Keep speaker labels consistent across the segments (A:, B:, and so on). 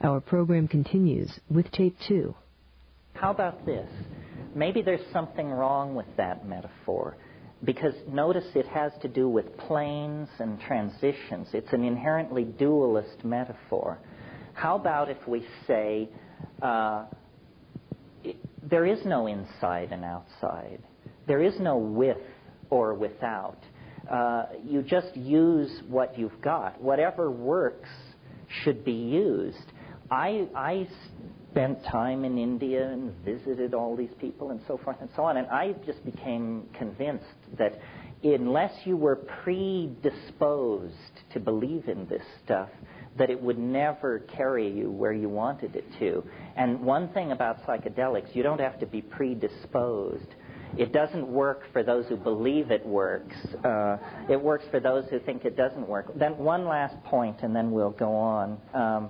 A: Our program continues with Tape 2.
B: How about this? Maybe there's something wrong with that metaphor, because notice it has to do with planes and transitions. It's an inherently dualist metaphor. How about if we say there is no inside and outside. There is no with or without. You just use what you've got. Whatever works should be used. I spent time in India and visited all these people and so forth and so on, and I just became convinced that unless you were predisposed to believe in this stuff, that it would never carry you where you wanted it to. And one thing about psychedelics, you don't have to be predisposed. It doesn't work for those who believe it works. It works for those who think it doesn't work. Then one last point, and then we'll go on.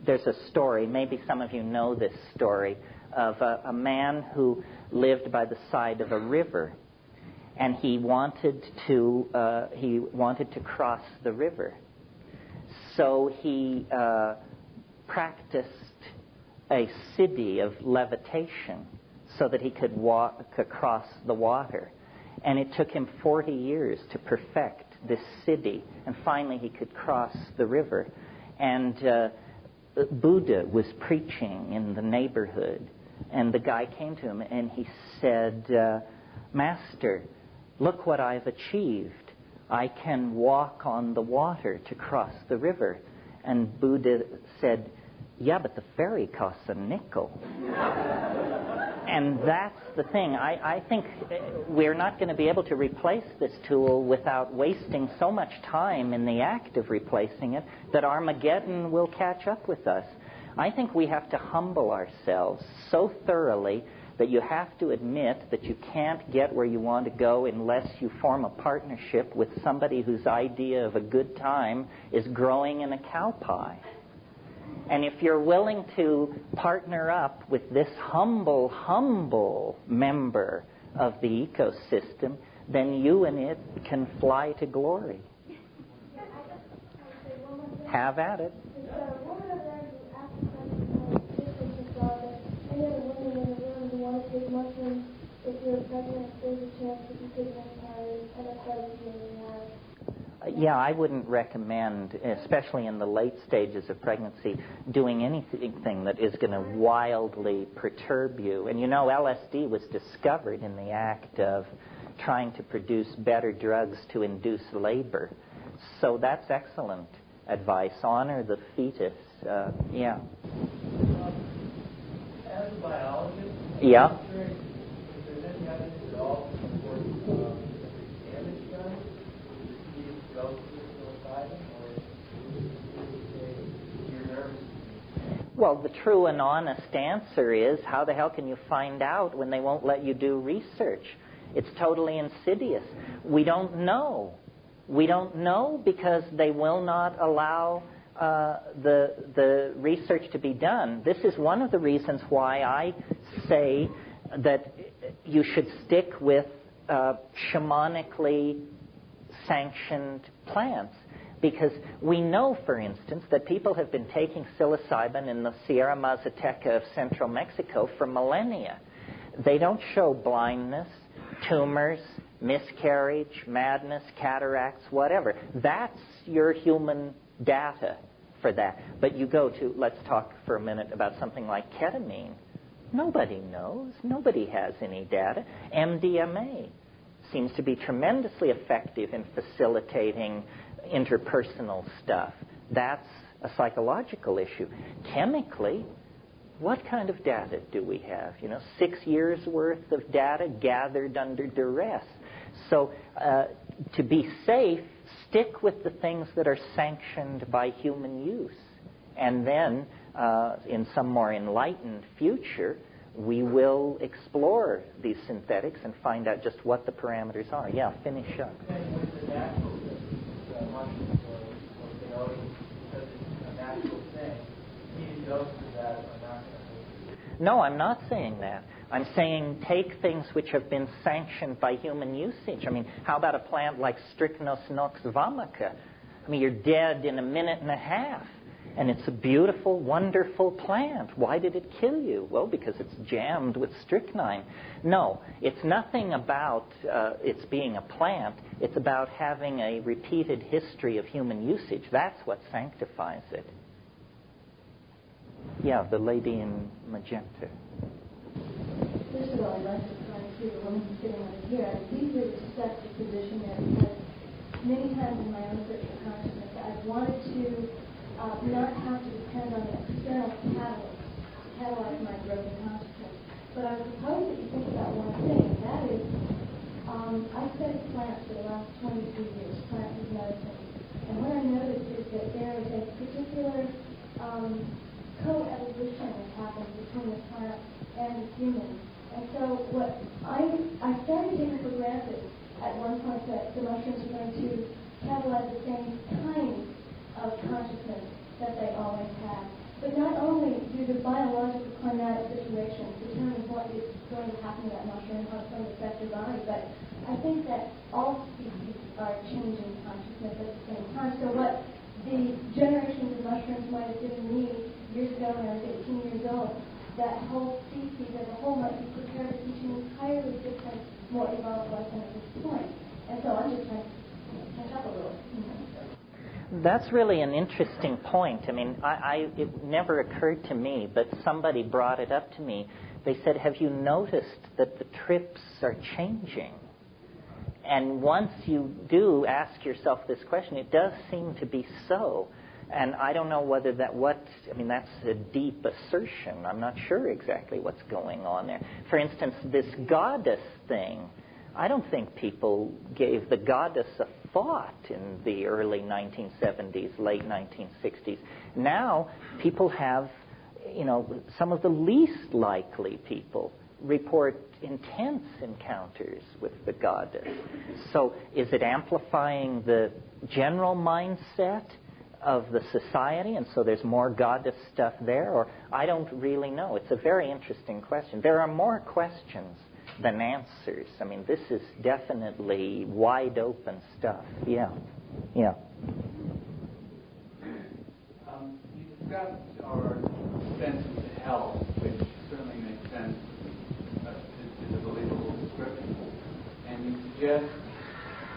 B: There's a story, maybe some of you know this story, of a man who lived by the side of a river, and he wanted to cross the river. So he practiced a siddhi of levitation so that he could cross the water. And it took him 40 years to perfect this siddhi, and finally he could cross the river. And Buddha was preaching in the neighborhood, and the guy came to him and he said, Master, look what I've achieved. I can walk on the water to cross the river. And Buddha said, yeah, but the ferry costs a nickel. And that's the thing. I think we're not going to be able to replace this tool without wasting so much time in the act of replacing it that Armageddon will catch up with us. I think we have to humble ourselves so thoroughly that you have to admit that you can't get where you want to go unless you form a partnership with somebody whose idea of a good time is growing in a cow pie. And if you're willing to partner up with this humble member of the ecosystem, then you and it can fly to glory. Have at it. Yeah, I wouldn't recommend, especially in the late stages of pregnancy, doing anything that is going to wildly perturb you. And you know, LSD was discovered in the act of trying to produce better drugs to induce labor. So that's excellent advice. Honor the fetus. Yeah.
C: As a biologist,
B: yeah.
C: I'm curious if there's any evidence at all to support damage done with relative psilocybin, or your nervous system?
B: Well, the true and honest answer is, how the hell can you find out when they won't let you do research? It's totally insidious. We don't know. We don't know because they will not allow the research to be done. This is one of the reasons why I say that you should stick with shamanically sanctioned plants. Because we know, for instance, that people have been taking psilocybin in the Sierra Mazateca of central Mexico for millennia. They don't show blindness, tumors, miscarriage, madness, cataracts, whatever. That's your human data for that. But you go to, let's talk for a minute about something like ketamine. Nobody knows. Nobody has any data. MDMA seems to be tremendously effective in facilitating interpersonal stuff. That's a psychological issue. Chemically, what kind of data do we have? 6 years worth of data gathered under duress. So to be safe, stick with the things that are sanctioned by human use. And then, in some more enlightened future, we will explore these synthetics and find out just what the parameters are. Yeah, finish up.
C: And with the natural thing, mushrooms or peyote, because it's a natural thing, needed doses of that are not going to help.
B: No, I'm not saying that. I'm saying take things which have been sanctioned by human usage. I mean, how about a plant like Strychnos nox vomica? I mean, you're dead in a minute and a half. And it's a beautiful, wonderful plant. Why did it kill you? Well, because it's jammed with strychnine. No, it's nothing about its being a plant. It's about having a repeated history of human usage. That's what sanctifies it. Yeah, the lady in magenta.
D: First of all, I'd like to try to the woman sitting over here. I deeply respect the position there because many times in my own search for consciousness, I've wanted to not have to depend on an external catalyst to catalyze my growth in consciousness. But I propose that you think about one thing, and that is, I've studied plants for the last 23 years, plants as medicine. And what I noticed is that there is a particular co-evolution that happens between the plant and the human. And so what I started taking for granted at one point that the mushrooms are going to catalyze the same kind of consciousness that they always have. But not only do the biological climatic situations determine what is going to happen to that mushroom, how it's going to affect your body, but I think that all species are changing consciousness at the same time. So what the generations of mushrooms might have given me years ago when I was 18 years old, that whole species as a whole might be prepared to teach an entirely different, more evolved lesson at this point. And so I'm just trying to catch up a little.
B: That's really an interesting point. I mean, it never occurred to me, but somebody brought it up to me. They said, have you noticed that the trips are changing? And once you do ask yourself this question, it does seem to be so. And I don't know whether that's a deep assertion. I'm not sure exactly what's going on there. For instance, this goddess thing, I don't think people gave the goddess a thought in the early 1970s, late 1960s. Now, people have, some of the least likely people report intense encounters with the goddess. So is it amplifying the general mindset of the society, and so there's more goddess stuff there? Or I don't really know. It's a very interesting question. There are more questions than answers. I mean, this is definitely wide open stuff. Yeah.
E: You discussed our sense of health, which certainly makes sense, is a believable description. And you suggest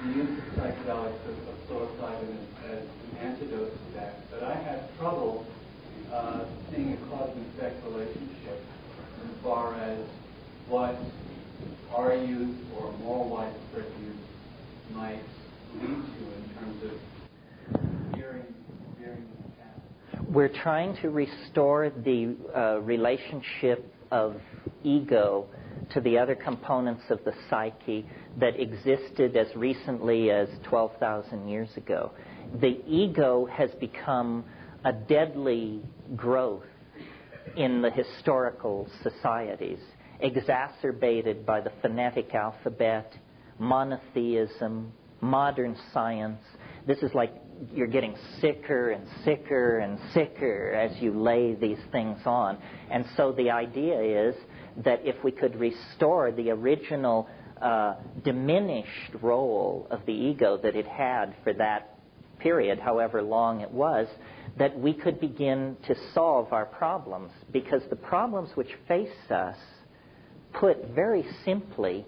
E: the use of psychedelics of psilocybin as an antidote to that. But I have trouble seeing a cause and effect relationship as far as what our use or more widespread use might lead to in terms of veering the path.
B: We're trying to restore the relationship of ego to the other components of the psyche that existed as recently as 12,000 years ago. The ego has become a deadly growth in the historical societies, exacerbated by the phonetic alphabet, monotheism, modern science. This is like you're getting sicker and sicker and sicker as you lay these things on. And so the idea is that if we could restore the original diminished role of the ego that it had for that period, however long it was, that we could begin to solve our problems. Because the problems which face us, put very simply,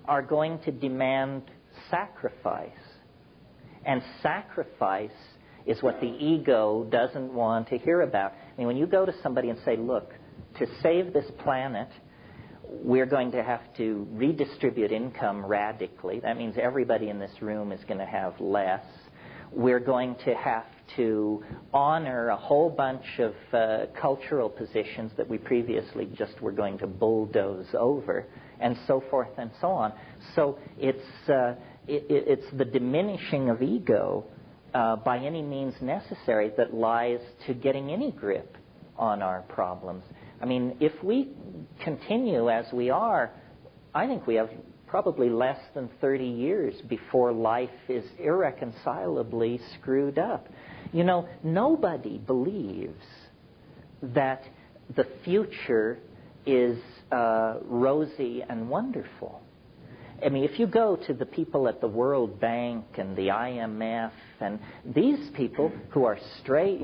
B: are going to demand sacrifice. And sacrifice is what the ego doesn't want to hear about. I mean, when you go to somebody and say, look, to save this planet, we're going to have to redistribute income radically. That means everybody in this room is going to have less. We're going to have to honor a whole bunch of cultural positions that we previously just were going to bulldoze over, and so forth and so on. So it's the diminishing of ego by any means necessary that lies to getting any grip on our problems. I mean, if we continue as we are, I think we have probably less than 30 years before life is irreconcilably screwed up. You know, nobody believes that the future is rosy and wonderful. I mean, if you go to the people at the World Bank and the IMF, and these people who are straight,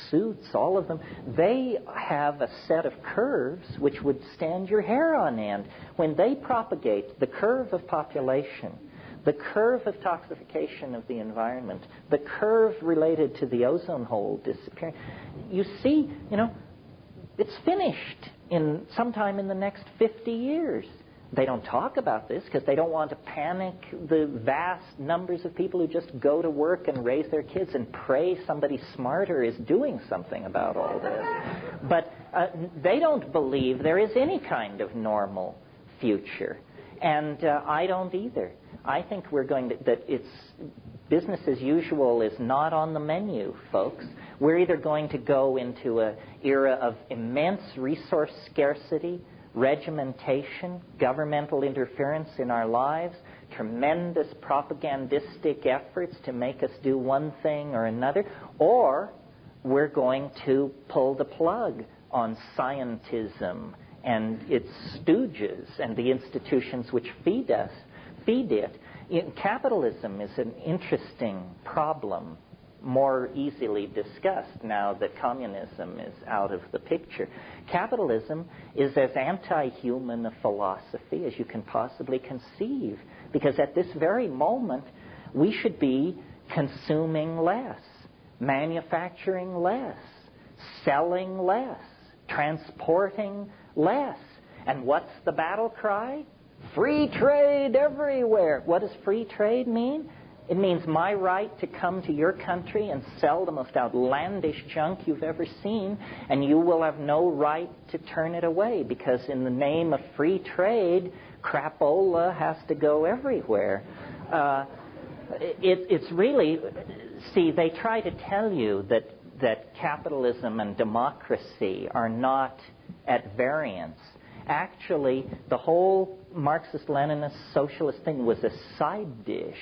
B: suits, all of them, they have a set of curves which would stand your hair on end. When they propagate the curve of population, the curve of toxification of the environment, the curve related to the ozone hole disappearing, you see, it's finished sometime in the next 50 years. They don't talk about this because they don't want to panic the vast numbers of people who just go to work and raise their kids and pray somebody smarter is doing something about all this. But they don't believe there is any kind of normal future. And I don't either. I think that it's business as usual is not on the menu, folks. We're either going to go into an era of immense resource scarcity, regimentation, governmental interference in our lives, tremendous propagandistic efforts to make us do one thing or another, or we're going to pull the plug on scientism and its stooges and the institutions which feed it. Capitalism is an interesting problem, more easily discussed now that communism is out of the picture. Capitalism is as anti-human a philosophy as you can possibly conceive, because at this very moment we should be consuming less, manufacturing less, selling less, transporting less. And what's the battle cry? Free trade everywhere. What does free trade mean? It means my right to come to your country and sell the most outlandish junk you've ever seen, and you will have no right to turn it away, because in the name of free trade, crapola has to go everywhere. It's really, see, they try to tell you that capitalism and democracy are not at variance. Actually, the whole Marxist-Leninist socialist thing was a side dish.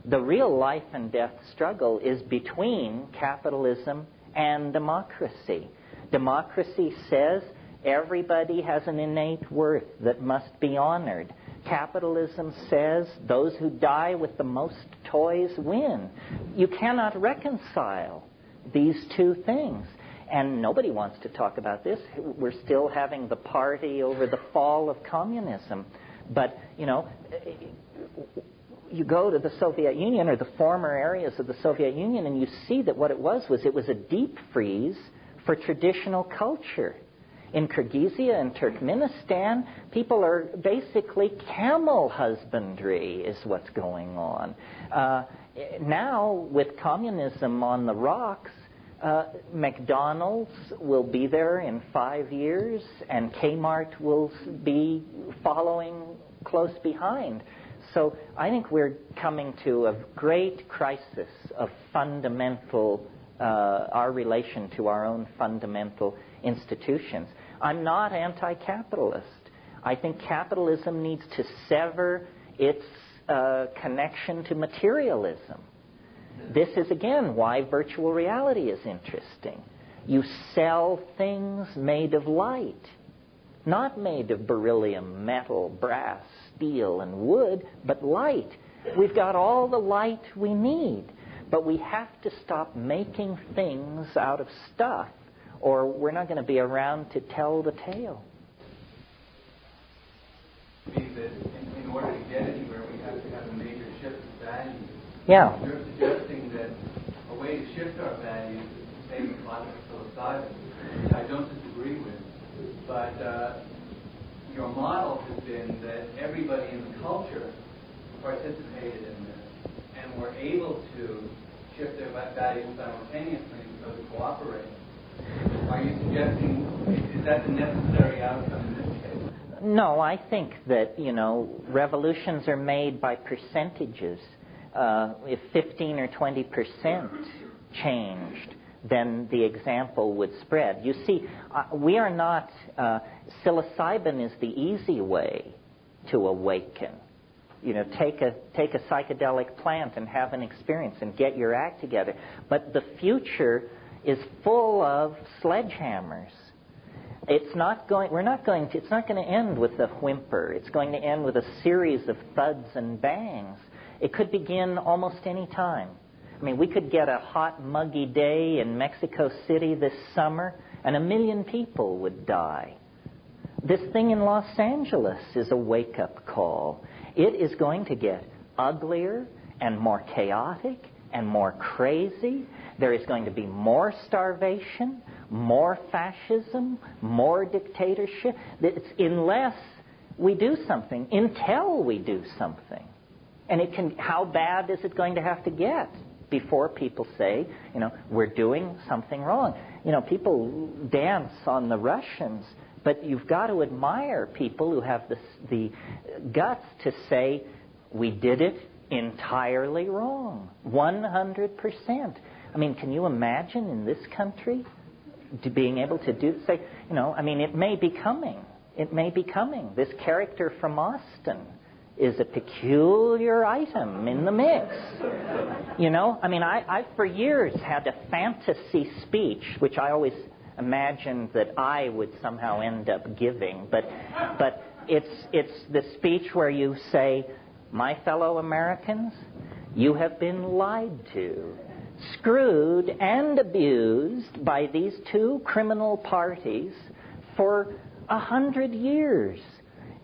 B: The real life and death struggle is between capitalism and democracy. Democracy says everybody has an innate worth that must be honored. Capitalism says those who die with the most toys win. You cannot reconcile these two things. And nobody wants to talk about this. We're still having the party over the fall of communism. But, you go to the Soviet Union or the former areas of the Soviet Union and you see that what it was a deep freeze for traditional culture. In Kyrgyzia and Turkmenistan, people are basically camel husbandry is what's going on. Now, with communism on the rocks, McDonald's will be there in 5 years, and Kmart will be following close behind. So I think we're coming to a great crisis of fundamental, our relation to our own fundamental institutions. I'm not anti-capitalist. I think capitalism needs to sever its connection to materialism. This is, again, why virtual reality is interesting. You sell things made of light, not made of beryllium, metal, brass, steel, and wood, but light. We've got all the light we need, but we have to stop making things out of stuff, or we're not going to be around to tell the tale.
E: That in order to get anywhere, we have to have a major shift of values.
B: Yeah.
E: You're suggesting that a way to shift our values is the same as logical psilocybin, which I don't disagree with. But your model has been that everybody in the culture participated in this and were able to shift their values simultaneously because of cooperating. Are you suggesting, is that the necessary outcome in this case?
B: No, I think that, revolutions are made by percentages. If 15 or 20% changed, then the example would spread. You see, we are not, psilocybin is the easy way to awaken. Take a psychedelic plant and have an experience and get your act together. But the future is full of sledgehammers. It's not going to end with a whimper. It's going to end with a series of thuds and bangs. It could begin almost any time. I mean, we could get a hot, muggy day in Mexico City this summer, and 1 million people would die. This thing in Los Angeles is a wake-up call. It is going to get uglier and more chaotic and more crazy. There is going to be more starvation, more fascism, more dictatorship. Unless we do something, until we do something. And how bad is it going to have to get before people say, we're doing something wrong? People dance on the Russians, but you've got to admire people who have the guts to say, we did it entirely wrong, 100%. I mean, can you imagine in this country being able to say, it may be coming. It may be coming. This character from Austin is a peculiar item in the mix. I for years had a fantasy speech, which I always imagined that I would somehow end up giving. But it's the speech where you say, my fellow Americans, you have been lied to, screwed and abused by these two criminal parties for 100 years.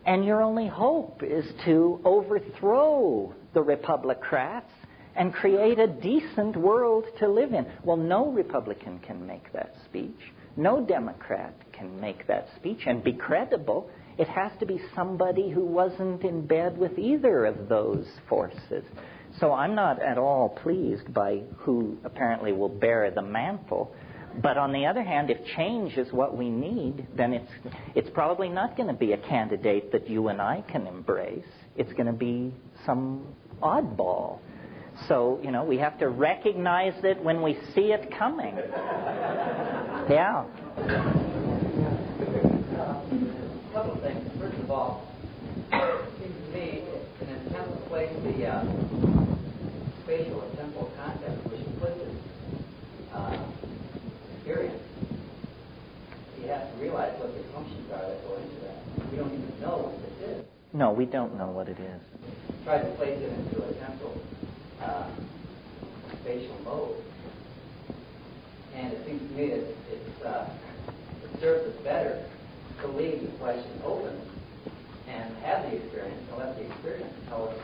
B: And your only hope is to overthrow the Republicrats and create a decent world to live in. Well, no Republican can make that speech. No Democrat can make that speech and be credible. It has to be somebody who wasn't in bed with either of those forces. So I'm not at all pleased by who apparently will bear the mantle. But on the other hand, if change is what we need, then it's probably not going to be a candidate that you and I can embrace. It's going to be some oddball. So, we have to recognize it when we see it coming. Yeah.
F: A couple of things. First of all, it seems to me in an attempt to place the spatial and temporal context which implicit experience, you have to realize what the assumptions are that go into that. We don't even know what this is.
B: No, we don't know what it is.
F: Try to place it into a temporal spatial mode. And it seems to me that it serves us better to leave the question open and have the experience, and let the experience tell us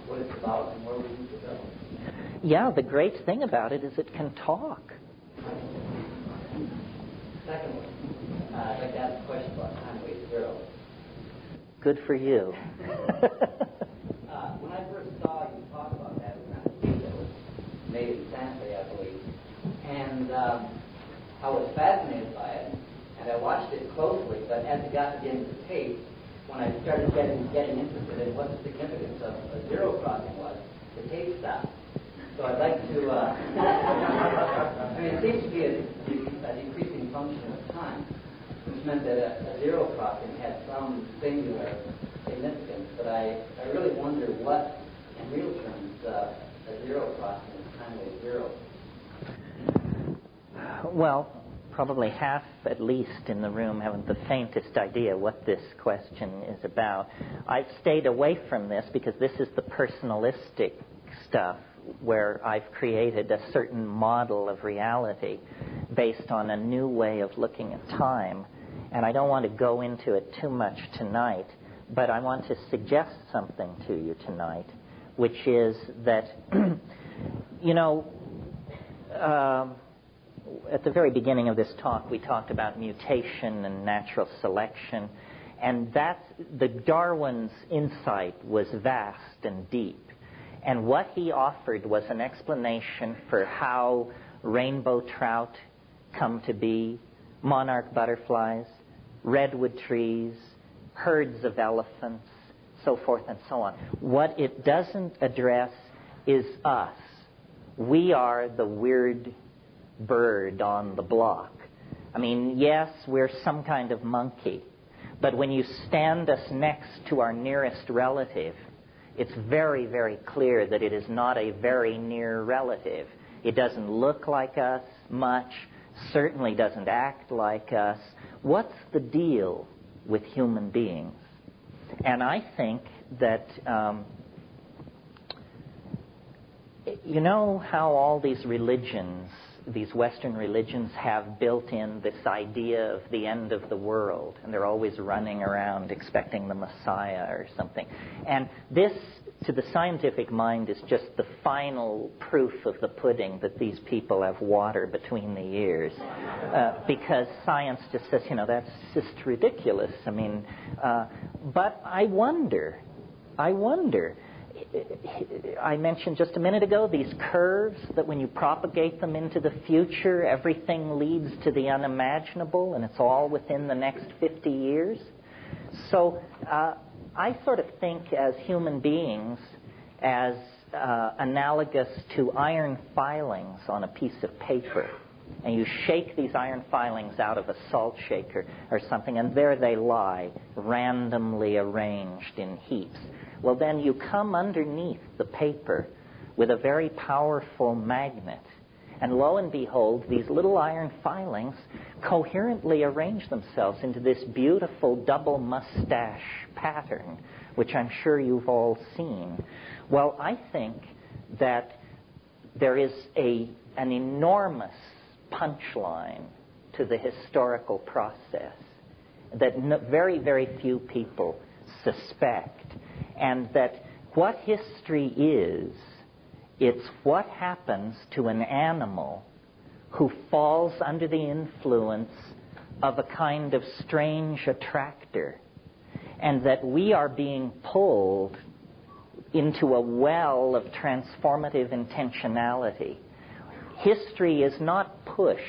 F: what it's about and where we need to go.
B: Yeah, the great thing about it is it can talk.
F: Secondly, I'd like to ask a question about time wave zero.
B: Good for you.
F: When I first saw you talk about that, it was on a tape that was made in Sanford, I believe. And I was fascinated by it, and I watched it closely, but as it got to the end of the tape, when I started getting interested in what the significance of a zero crossing was, the tape stopped. So I'd like to, it seems to be a decreasing function of time, which meant that a zero crossing had some singular significance, but I really wonder what, in real terms, a zero crossing is time wave zero.
B: Well, probably half, at least, in the room haven't the faintest idea what this question is about. I've stayed away from this because this is the personalistic stuff where I've created a certain model of reality based on a new way of looking at time. And I don't want to go into it too much tonight, but I want to suggest something to you tonight, which is that, at the very beginning of this talk, we talked about mutation and natural selection, and the Darwin's insight was vast and deep. And what he offered was an explanation for how rainbow trout come to be, monarch butterflies, redwood trees, herds of elephants, so forth and so on. What it doesn't address is us. We are the weird bird on the block. I mean, yes, we're some kind of monkey, but when you stand us next to our nearest relative, it's very, very clear that it is not a very near relative. It doesn't look like us much, certainly doesn't act like us. what's the deal with human beings? And I think that, you know how all these religions, these Western religions, have built in this idea of the end of the world, and they're always running around expecting the Messiah or something. And this, to the scientific mind, is just the final proof of the pudding that these people have water between the ears. Because science just says, that's just ridiculous. I mean, but I wonder, I mentioned just a minute ago these curves that when you propagate them into the future, everything leads to the unimaginable, and it's all within the next 50 years. So I sort of think as human beings as analogous to iron filings on a piece of paper. And you shake these iron filings out of a salt shaker or something, and there they lie, randomly arranged in heaps. Well, then you come underneath the paper with a very powerful magnet. And lo and behold, these little iron filings coherently arrange themselves into this beautiful double mustache pattern, which I'm sure you've all seen. Well, I think that there is an enormous punchline to the historical process that very, very few people suspect. And that what history is, it's what happens to an animal who falls under the influence of a kind of strange attractor, and that we are being pulled into a well of transformative intentionality. History is not pushed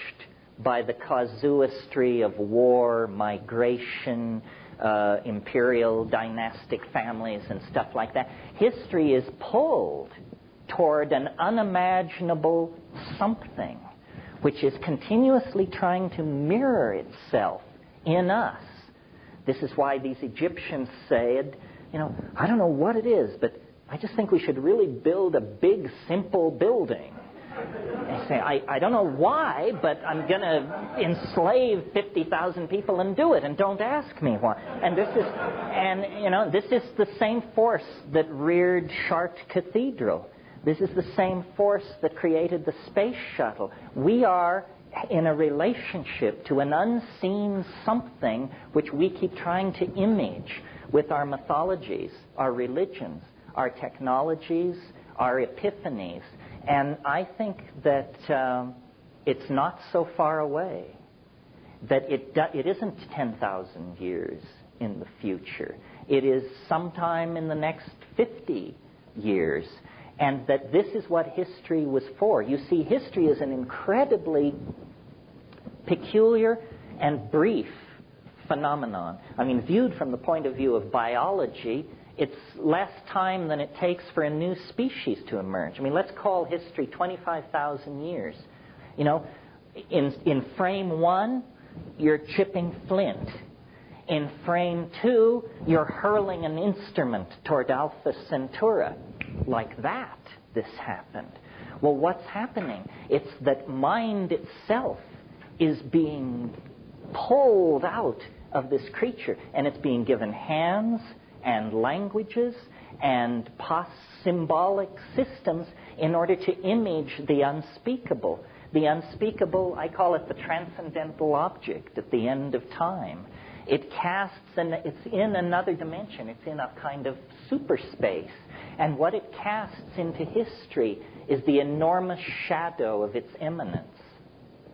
B: by the casuistry of war, migration, imperial dynastic families and stuff like that. History is pulled toward an unimaginable something which is continuously trying to mirror itself in us. This is why these Egyptians said, I don't know what it is, but I just think we should really build a big, simple building. They say, I don't know why, but I'm going to enslave 50,000 people and do it, and don't ask me why. And this is the same force that reared Chartres Cathedral. This is the same force that created the space shuttle. We are in a relationship to an unseen something which we keep trying to image with our mythologies, our religions, our technologies, our epiphanies. And I think that it's not so far away, that it isn't 10,000 years in the future. It is sometime in the next 50 years, and that this is what history was for. You see, history is an incredibly peculiar and brief phenomenon. I mean, viewed from the point of view of biology, it's less time than it takes for a new species to emerge. I mean, let's call history 25,000 years. In frame 1, you're chipping flint. In frame 2, you're hurling an instrument toward Alpha Centauri. Like that, this happened. Well, what's happening? It's that mind itself is being pulled out of this creature, and it's being given hands and languages and symbolic systems in order to image the unspeakable. The unspeakable, I call it the transcendental object at the end of time. It casts, and it's in another dimension. It's in a kind of superspace. And what it casts into history is the enormous shadow of its immanence.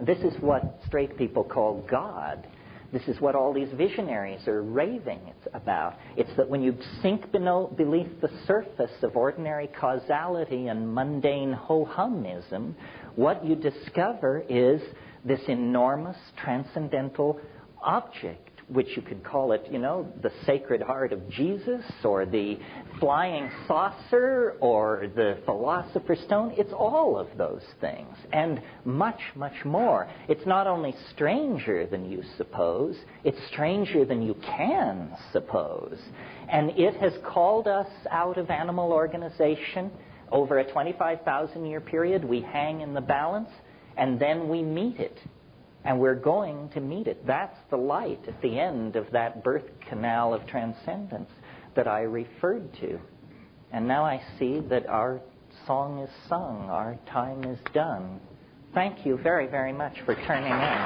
B: This is what straight people call God. This is what all these visionaries are raving about. It's that when you sink beneath the surface of ordinary causality and mundane ho-humism, what you discover is this enormous transcendental object, which you could call it, the Sacred Heart of Jesus, or the flying saucer, or the Philosopher's Stone. It's all of those things, and much, much more. It's not only stranger than you suppose, it's stranger than you can suppose. And it has called us out of animal organization. Over a 25,000-year period, we hang in the balance, and then we meet it. And we're going to meet it. That's the light at the end of that birth canal of transcendence that I referred to. And now I see that our song is sung. Our time is done. Thank you very, very much for turning in.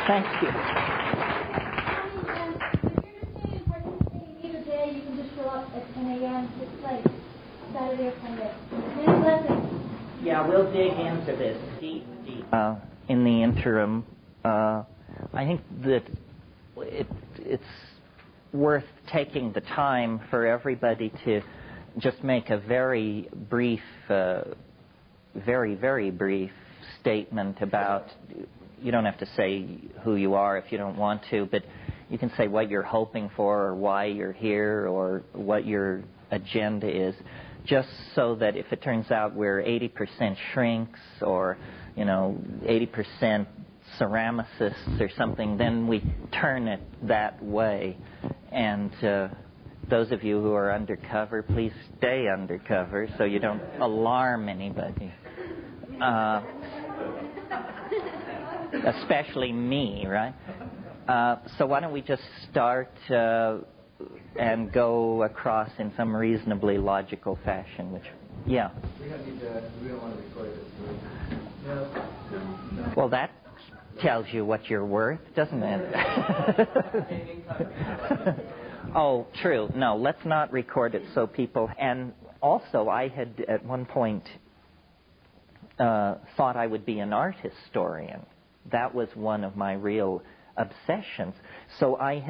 B: Thank you.
D: If you're just participating either day, you can just show up at 10 a.m. to this place, Saturday or Sunday. Many blessings.
B: Yeah, we'll dig into this deep. In the interim, I think that it's worth taking the time for everybody to just make a very brief, very, very brief statement about. You don't have to say who you are if you don't want to, but you can say what you're hoping for or why you're here or what your agenda is, just so that if it turns out we're 80% shrinks or, 80% ceramicists or something, then we turn it that way. And those of you who are undercover, please stay undercover so you don't alarm anybody. Especially me, right? So why don't we just start and go across in some reasonably logical fashion?
C: We don't want to record this. No.
B: Well, that tells you what you're worth, doesn't it? Oh, true. No, let's not record it so people... And also, I had at one point thought I would be an art historian. That was one of my real obsessions. So I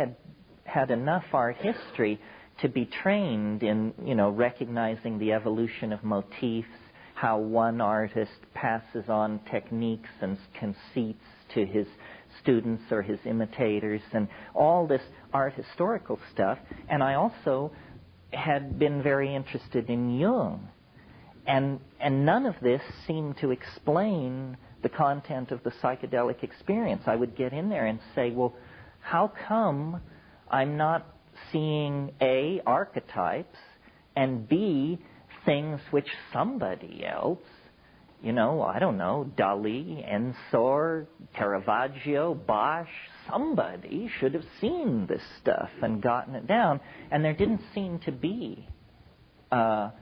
B: had enough art history to be trained in, recognizing the evolution of motifs, how one artist passes on techniques and conceits to his students or his imitators, and all this art historical stuff. And I also had been very interested in Jung. And none of this seemed to explain the content of the psychedelic experience. I would get in there and say, well, how come I'm not seeing A, archetypes, and B, things which somebody else, I don't know, Dali, Ensor, Caravaggio, Bosch, somebody should have seen this stuff and gotten it down. And there didn't seem to be a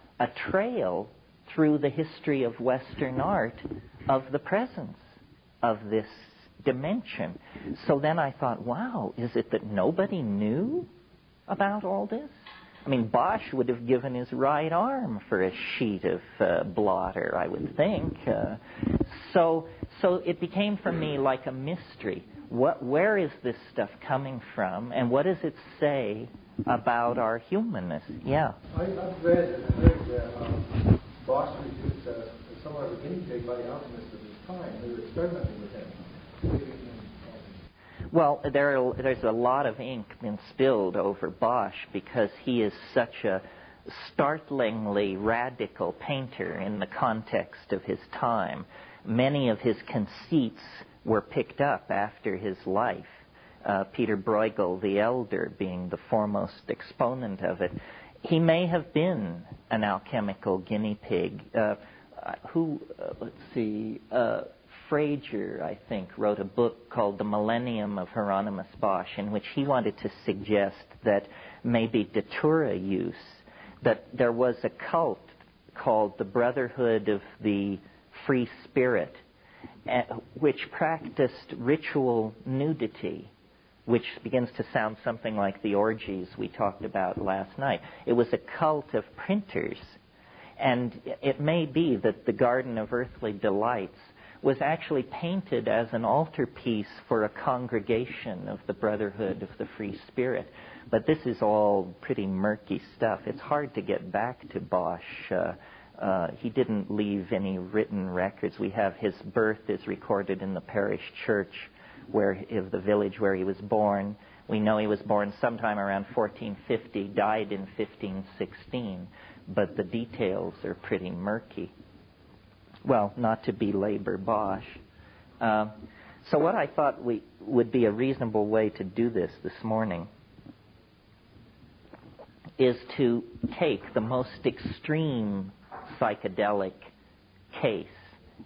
B: trail through the history of Western art of the presence of this dimension. So then I thought, wow, is it that nobody knew about all this? I mean, Bosch would have given his right arm for a sheet of blotter, I would think. So it became for me like a mystery. Where is this stuff coming from, and what does it say about our humanness? Yeah.
C: I've read and heard that Bosch was somewhat of a guinea pig by the alchemists of his time. They were experimenting with him.
B: Well, there's a lot of ink been spilled over Bosch because he is such a startlingly radical painter in the context of his time. Many of his conceits were picked up after his life, Peter Bruegel the Elder being the foremost exponent of it. He may have been an alchemical guinea pig. Frager, I think, wrote a book called The Millennium of Hieronymus Bosch, in which he wanted to suggest that maybe datura use, that there was a cult called the Brotherhood of the Free Spirit, which practiced ritual nudity, which begins to sound something like the orgies we talked about last night. It was a cult of printers, and it may be that the Garden of Earthly Delights was actually painted as an altarpiece for a congregation of the Brotherhood of the Free Spirit. But this is all pretty murky stuff. It's hard to get back to Bosch. He didn't leave any written records. We have his birth is recorded in the parish church of the village where he was born. We know he was born sometime around 1450, died in 1516, but the details are pretty murky. Well, not to belabor Bosch. So what I thought would be a reasonable way to do this morning is to take the most extreme psychedelic case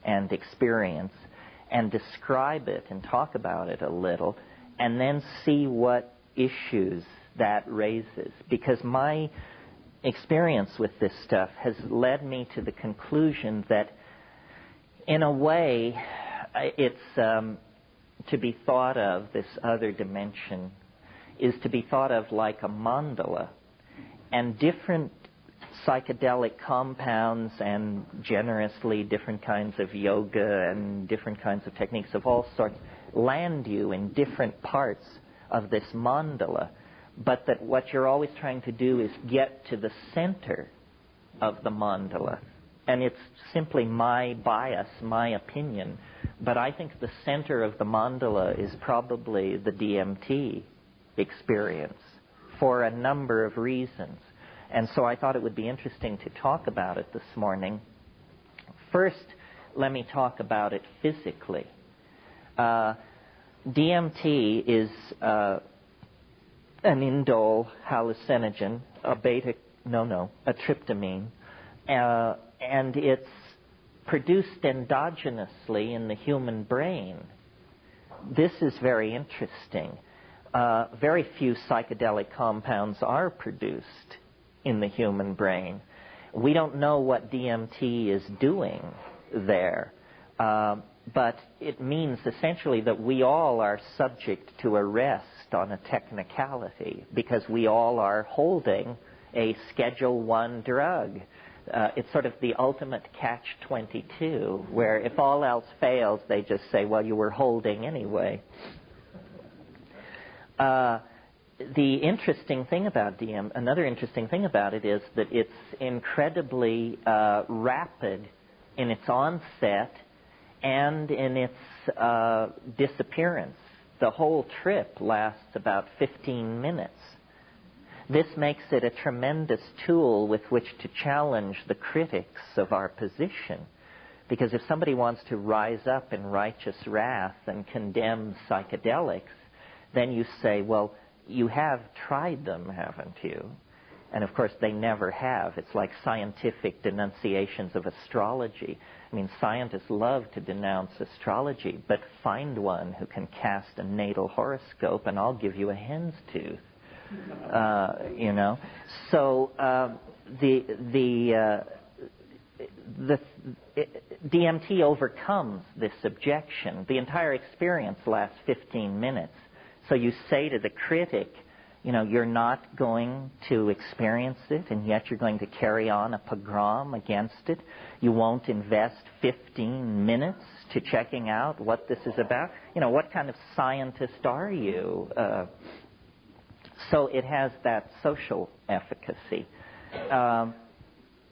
B: and experience and describe it and talk about it a little, and then see what issues that raises. Because my experience with this stuff has led me to the conclusion that, in a way, it's to be thought of, this other dimension, is to be thought of like a mandala. And different psychedelic compounds and generously different kinds of yoga and different kinds of techniques of all sorts land you in different parts of this mandala, but that what you're always trying to do is get to the center of the mandala. And it's simply my bias, my opinion, but I think the center of the mandala is probably the DMT experience for a number of reasons. And so I thought it would be interesting to talk about it this morning. First, let me talk about it physically. DMT is an indole hallucinogen, a tryptamine, and it's produced endogenously in the human brain. This is very interesting. Very few psychedelic compounds are produced in the human brain. We don't know what DMT is doing there, but it means essentially that we all are subject to arrest on a technicality because we all are holding a Schedule 1 drug. It's sort of the ultimate catch-22, where if all else fails, they just say, well, you were holding anyway. The interesting thing about another interesting thing about it is that it's incredibly rapid in its onset and in its disappearance. The whole trip lasts about 15 minutes. This makes it a tremendous tool with which to challenge the critics of our position. Because if somebody wants to rise up in righteous wrath and condemn psychedelics, then you say, well, you have tried them, haven't you? And of course, they never have. It's like scientific denunciations of astrology. I mean, scientists love to denounce astrology, but find one who can cast a natal horoscope and I'll give you a hen's tooth. So DMT overcomes this objection. The entire experience lasts 15 minutes. So you say to the critic, you're not going to experience it, and yet you're going to carry on a pogrom against it. You won't invest 15 minutes to checking out what this is about. What kind of scientist are you? So it has that social efficacy. Now,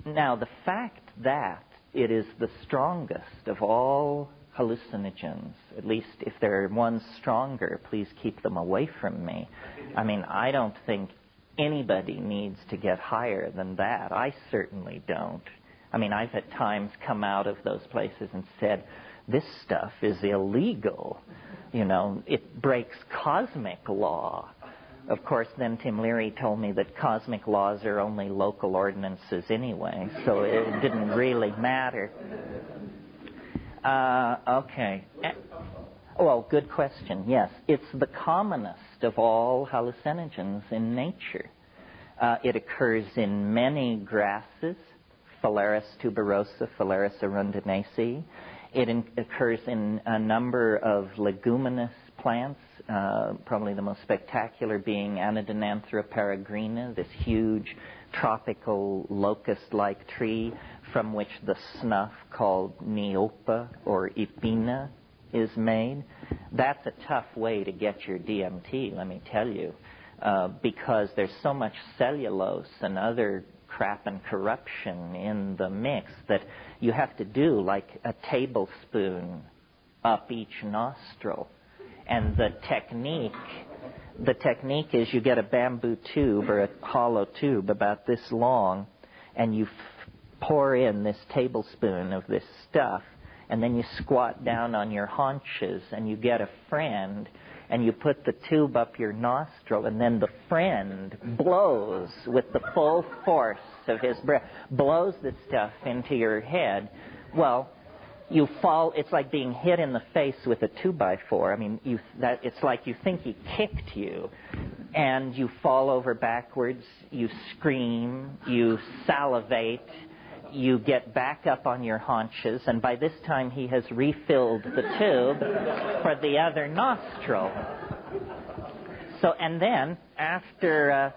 B: the fact that it is the strongest of all hallucinogens, at least if there are ones stronger, please keep them away from me. I mean, I don't think anybody needs to get higher than that. I certainly don't. I mean, I've at times come out of those places and said, this stuff is illegal. It breaks cosmic law. Of course, then Tim Leary told me that cosmic laws are only local ordinances anyway, so it didn't really matter. Okay. Well, good question. Yes, it's the commonest of all hallucinogens in nature. It occurs in many grasses, Phalaris tuberosa, Phalaris arundinacea. It occurs in a number of leguminous plants, probably the most spectacular being Anodonanthera peregrina, this huge tropical locust-like tree from which the snuff called Niopa or Ipina is made. That's a tough way to get your DMT, let me tell you, because there's so much cellulose and other crap and corruption in the mix that you have to do like a tablespoon up each nostril. And the technique is you get a bamboo tube or a hollow tube about this long, and you pour in this tablespoon of this stuff, and then you squat down on your haunches, and you get a friend, and you put the tube up your nostril, and then the friend blows with the full force of his breath, blows the stuff into your head. Well, you fall. It's like being hit in the face with a 2x4. I mean, it's like you think he kicked you, and you fall over backwards. You scream. You salivate. You get back up on your haunches, and by this time he has refilled the tube for the other nostril. So, and then after,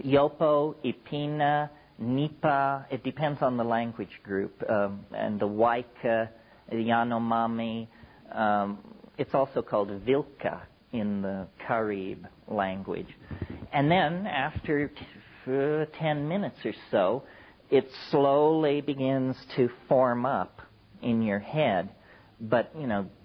B: Yopo, Ipina, Nipa, it depends on the language group, and the Waika, the Yanomami, it's also called Vilka in the Carib language. And then after 10 minutes or so, it slowly begins to form up in your head. But,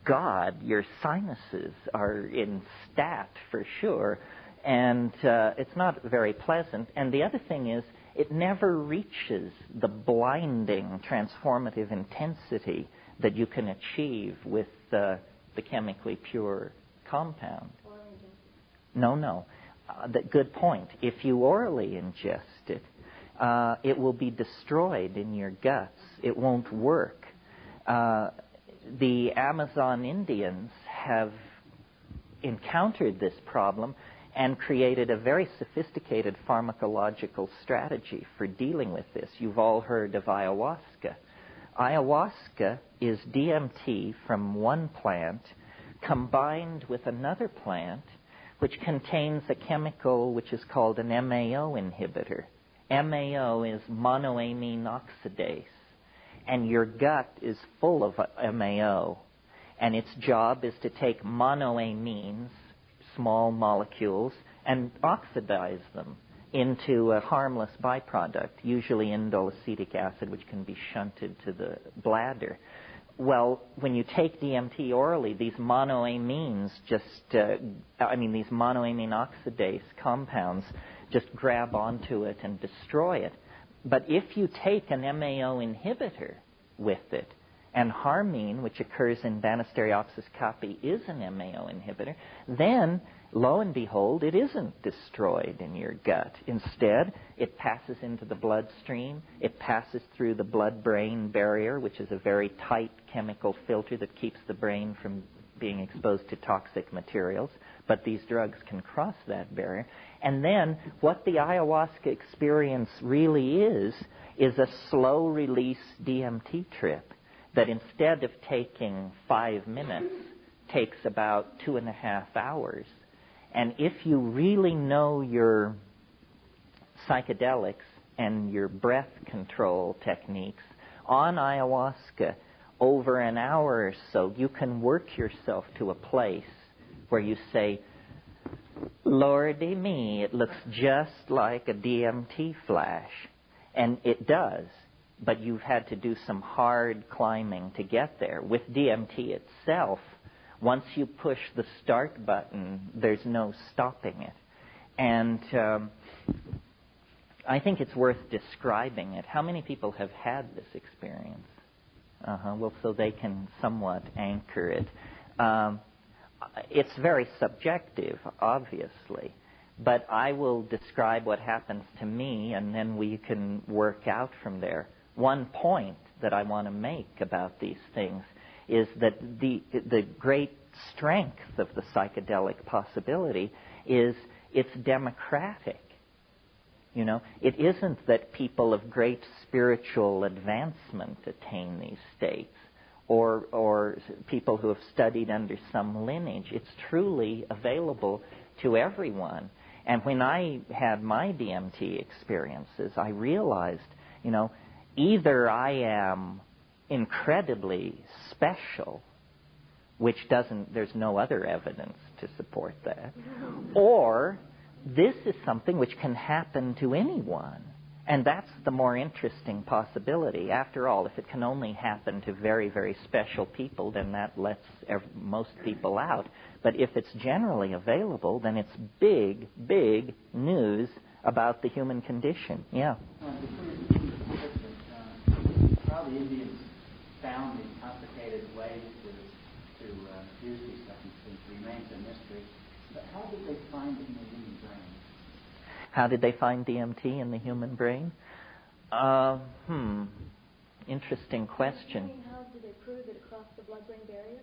B: God, your sinuses are in stat for sure, and it's not very pleasant. And the other thing is, it never reaches the blinding, transformative intensity that you can achieve with the chemically pure compound. No. Good point. If you orally ingest it, it will be destroyed in your guts. It won't work. The Amazon Indians have encountered this problem and created a very sophisticated pharmacological strategy for dealing with this. You've all heard of ayahuasca. Ayahuasca is DMT from one plant combined with another plant which contains a chemical which is called an MAO inhibitor. MAO is monoamine oxidase. And your gut is full of MAO. And its job is to take monoamines, small molecules, and oxidize them into a harmless byproduct, usually indole acetic acid, which can be shunted to the bladder. Well, when you take DMT orally, these monoamines these monoamine oxidase compounds just grab onto it and destroy it. But if you take an MAO inhibitor with it, and harmine, which occurs in Banisteriopsis caapi, is an MAO inhibitor, then, lo and behold, it isn't destroyed in your gut. Instead, it passes into the bloodstream. It passes through the blood-brain barrier, which is a very tight chemical filter that keeps the brain from being exposed to toxic materials. But these drugs can cross that barrier. And then, what the ayahuasca experience really is a slow-release DMT trip that instead of taking 5 minutes, takes about 2.5 hours. And if you really know your psychedelics and your breath control techniques on ayahuasca, over an hour or so, you can work yourself to a place where you say, Lordy me, it looks just like a DMT flash. And it does. But you've had to do some hard climbing to get there. With DMT itself, once you push the start button, there's no stopping it. And I think it's worth describing it. How many people have had this experience? Well, so they can somewhat anchor it. It's very subjective, obviously. But I will describe what happens to me, and then we can work out from there. One point that I want to make about these things is that the great strength of the psychedelic possibility is it's democratic. It isn't that people of great spiritual advancement attain these states, or people who have studied under some lineage. It's truly available to everyone. And when I had my DMT experiences, I realized, either I am incredibly special, which there's no other evidence to support that, or this is something which can happen to anyone. And that's the more interesting possibility. After all, if it can only happen to very, very special people, then that lets most people out. But if it's generally available, then it's big, big news about the human condition. Yeah.
E: How the Indians found these complicated ways to use these substances remains a mystery. But how did they find it in the human brain?
B: How did they find DMT in the human brain? Interesting question.
D: How did they prove it across the blood-brain barrier?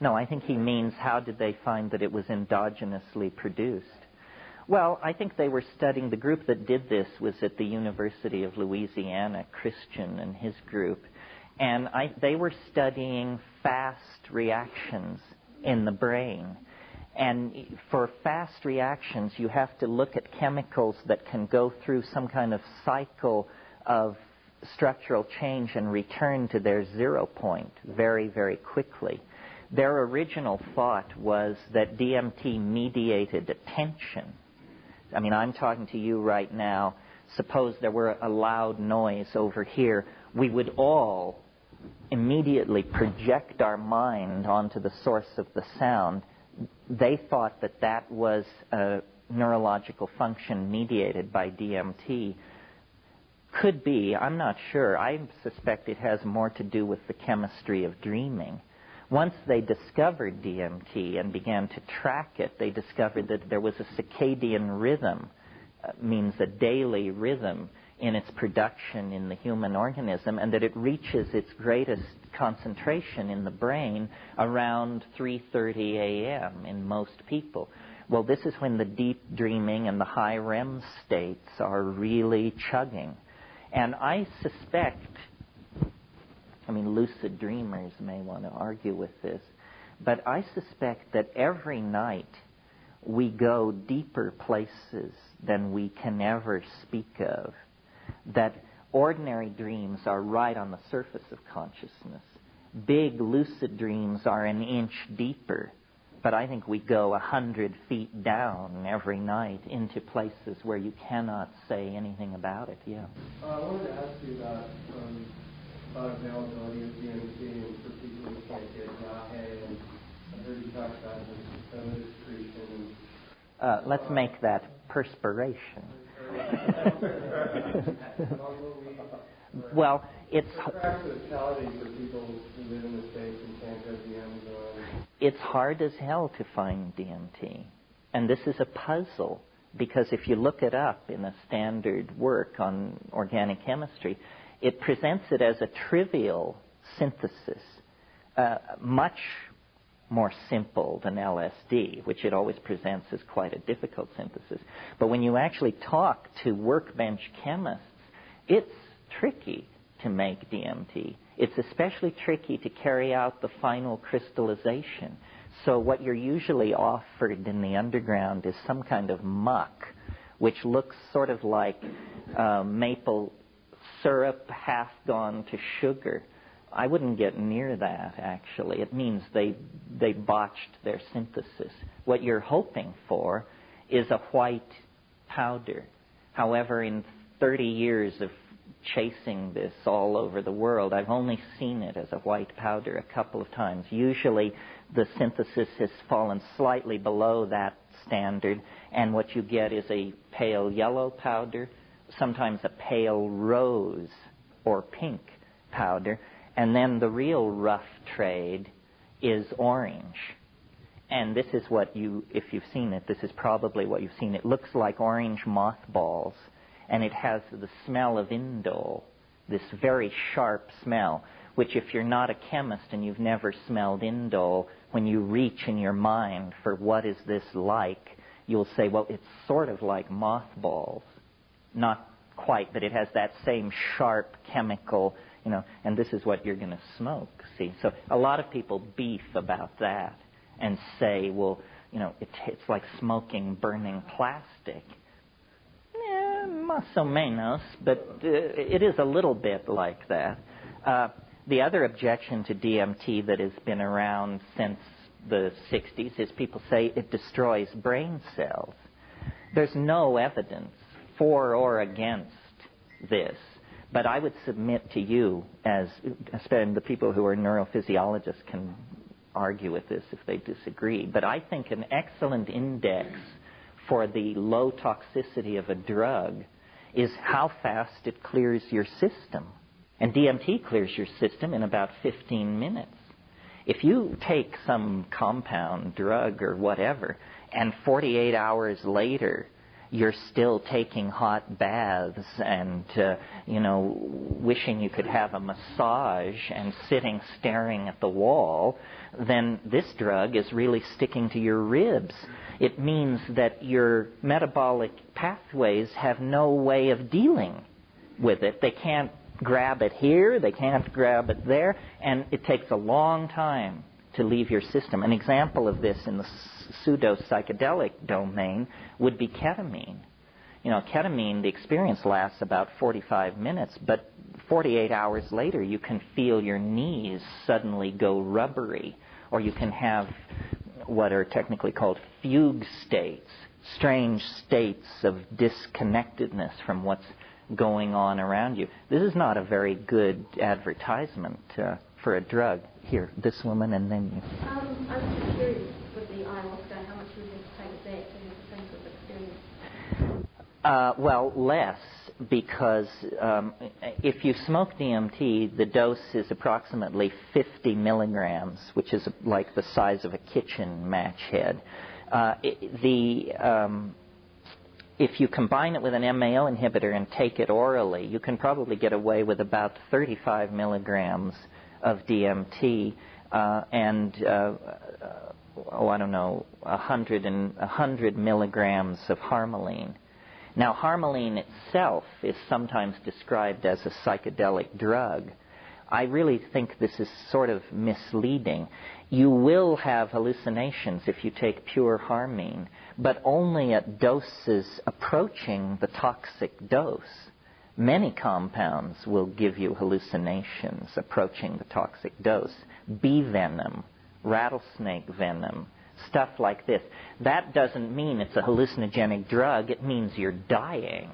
B: No, I think he means how did they find that it was endogenously produced? Well, I think they were studying, the group that did this was at the University of Louisiana, Christian and his group, and they were studying fast reactions in the brain. And for fast reactions, you have to look at chemicals that can go through some kind of cycle of structural change and return to their 0 point very, very quickly. Their original thought was that DMT mediated attention. I mean, I'm talking to you right now. Suppose there were a loud noise over here. We would all immediately project our mind onto the source of the sound. They thought that that was a neurological function mediated by DMT. Could be, I'm not sure. I suspect it has more to do with the chemistry of dreaming. Once they discovered DMT and began to track it, they discovered that there was a circadian rhythm, means a daily rhythm in its production in the human organism, and that it reaches its greatest concentration in the brain around 3:30 a.m. in most people. Well, this is when the deep dreaming and the high REM states are really chugging. And I suspect, I mean, lucid dreamers may want to argue with this, but I suspect that every night we go deeper places than we can ever speak of, that ordinary dreams are right on the surface of consciousness. Big lucid dreams are an inch deeper, but I think we go 100 feet down every night into places where you cannot say anything about it. Yeah.
C: I wanted to ask you about availability of DMT and for people who can't get yahe, and I heard you talk about the soda excretion.
B: Let's make that perspiration. Well, it's
C: practicality for people who live in the States and can't go to the Amazon.
B: It's hard as hell to find DMT. And this is a puzzle, because if you look it up in a standard work on organic chemistry, it presents it as a trivial synthesis, much more simple than LSD, which it always presents as quite a difficult synthesis. But when you actually talk to workbench chemists, it's tricky to make DMT. It's especially tricky to carry out the final crystallization. So what you're usually offered in the underground is some kind of muck, which looks sort of like maple syrup half gone to sugar. I wouldn't get near that, actually. It means they botched their synthesis. What you're hoping for is a white powder. However, in 30 years of chasing this all over the world, I've only seen it as a white powder a couple of times. Usually the synthesis has fallen slightly below that standard, and what you get is a pale yellow powder, sometimes a pale rose or pink powder, and then the real rough trade is orange. And this is what if you've seen it, this is probably what you've seen. It looks like orange mothballs, and it has the smell of indole, this very sharp smell, which if you're not a chemist and you've never smelled indole, when you reach in your mind for what is this like, you'll say, well, it's sort of like mothballs. Not quite, but it has that same sharp chemical, and this is what you're going to smoke, see. So a lot of people beef about that and say, well, it's like smoking burning plastic. Más o menos, but it is a little bit like that. The other objection to DMT that has been around since the 60s is people say it destroys brain cells. There's no evidence for or against this, but I would submit to you, as the people who are neurophysiologists can argue with this if they disagree, but I think an excellent index for the low toxicity of a drug is how fast it clears your system. And DMT clears your system in about 15 minutes. If you take some compound drug or whatever, and 48 hours later you're still taking hot baths and, wishing you could have a massage and sitting staring at the wall, then this drug is really sticking to your ribs. It means that your metabolic pathways have no way of dealing with it. They can't grab it here, they can't grab it there, and it takes a long time to leave your system. An example of this in the pseudo-psychedelic domain would be ketamine. Ketamine, the experience lasts about 45 minutes, but 48 hours later you can feel your knees suddenly go rubbery, or you can have what are technically called fugue states, strange states of disconnectedness from what's going on around you. This is not a very good advertisement for a drug. Here, this woman, and then you.
D: I was just curious with the ayahuasca, how much was this psychedelic and the sense of experience?
B: Well, less, because if you smoke DMT, the dose is approximately 50 milligrams, which is like the size of a kitchen match head. If you combine it with an MAO inhibitor and take it orally, you can probably get away with about 35 milligrams of DMT and 100 milligrams of harmaline. Now, harmaline itself is sometimes described as a psychedelic drug. I really think this is sort of misleading. You will have hallucinations if you take pure harmine, but only at doses approaching the toxic dose. Many compounds will give you hallucinations approaching the toxic dose. Bee venom, rattlesnake venom, stuff like this. That doesn't mean it's a hallucinogenic drug. It means you're dying.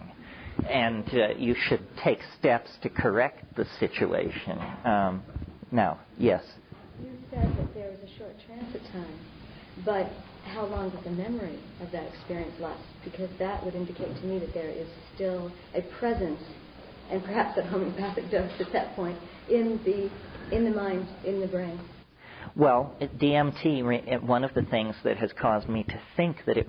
B: And you should take steps to correct the situation. Now, yes?
G: You said that there was a short transit time, but how long does the memory of that experience last? Because that would indicate to me that there is still a presence, and perhaps a homeopathic dose at that point, in the mind, in the brain.
B: Well, DMT, one of the things that has caused me to think that it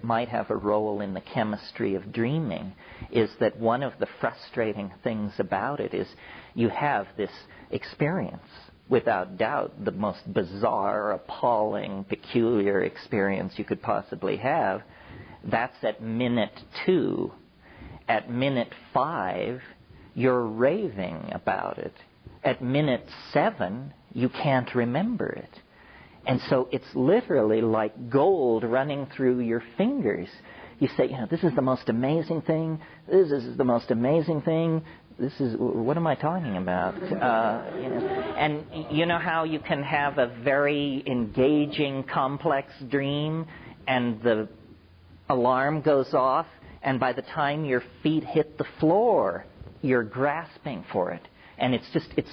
B: might have a role in the chemistry of dreaming is that one of the frustrating things about it is you have this experience, without doubt, the most bizarre, appalling, peculiar experience you could possibly have. That's at minute 2. At minute 5, you're raving about it. At minute 7, you can't remember it. And so it's literally like gold running through your fingers. You say, this is the most amazing thing. This is the most amazing thing. This is, what am I talking about? And you know how you can have a very engaging, complex dream, and the alarm goes off, and by the time your feet hit the floor, you're grasping for it. And it's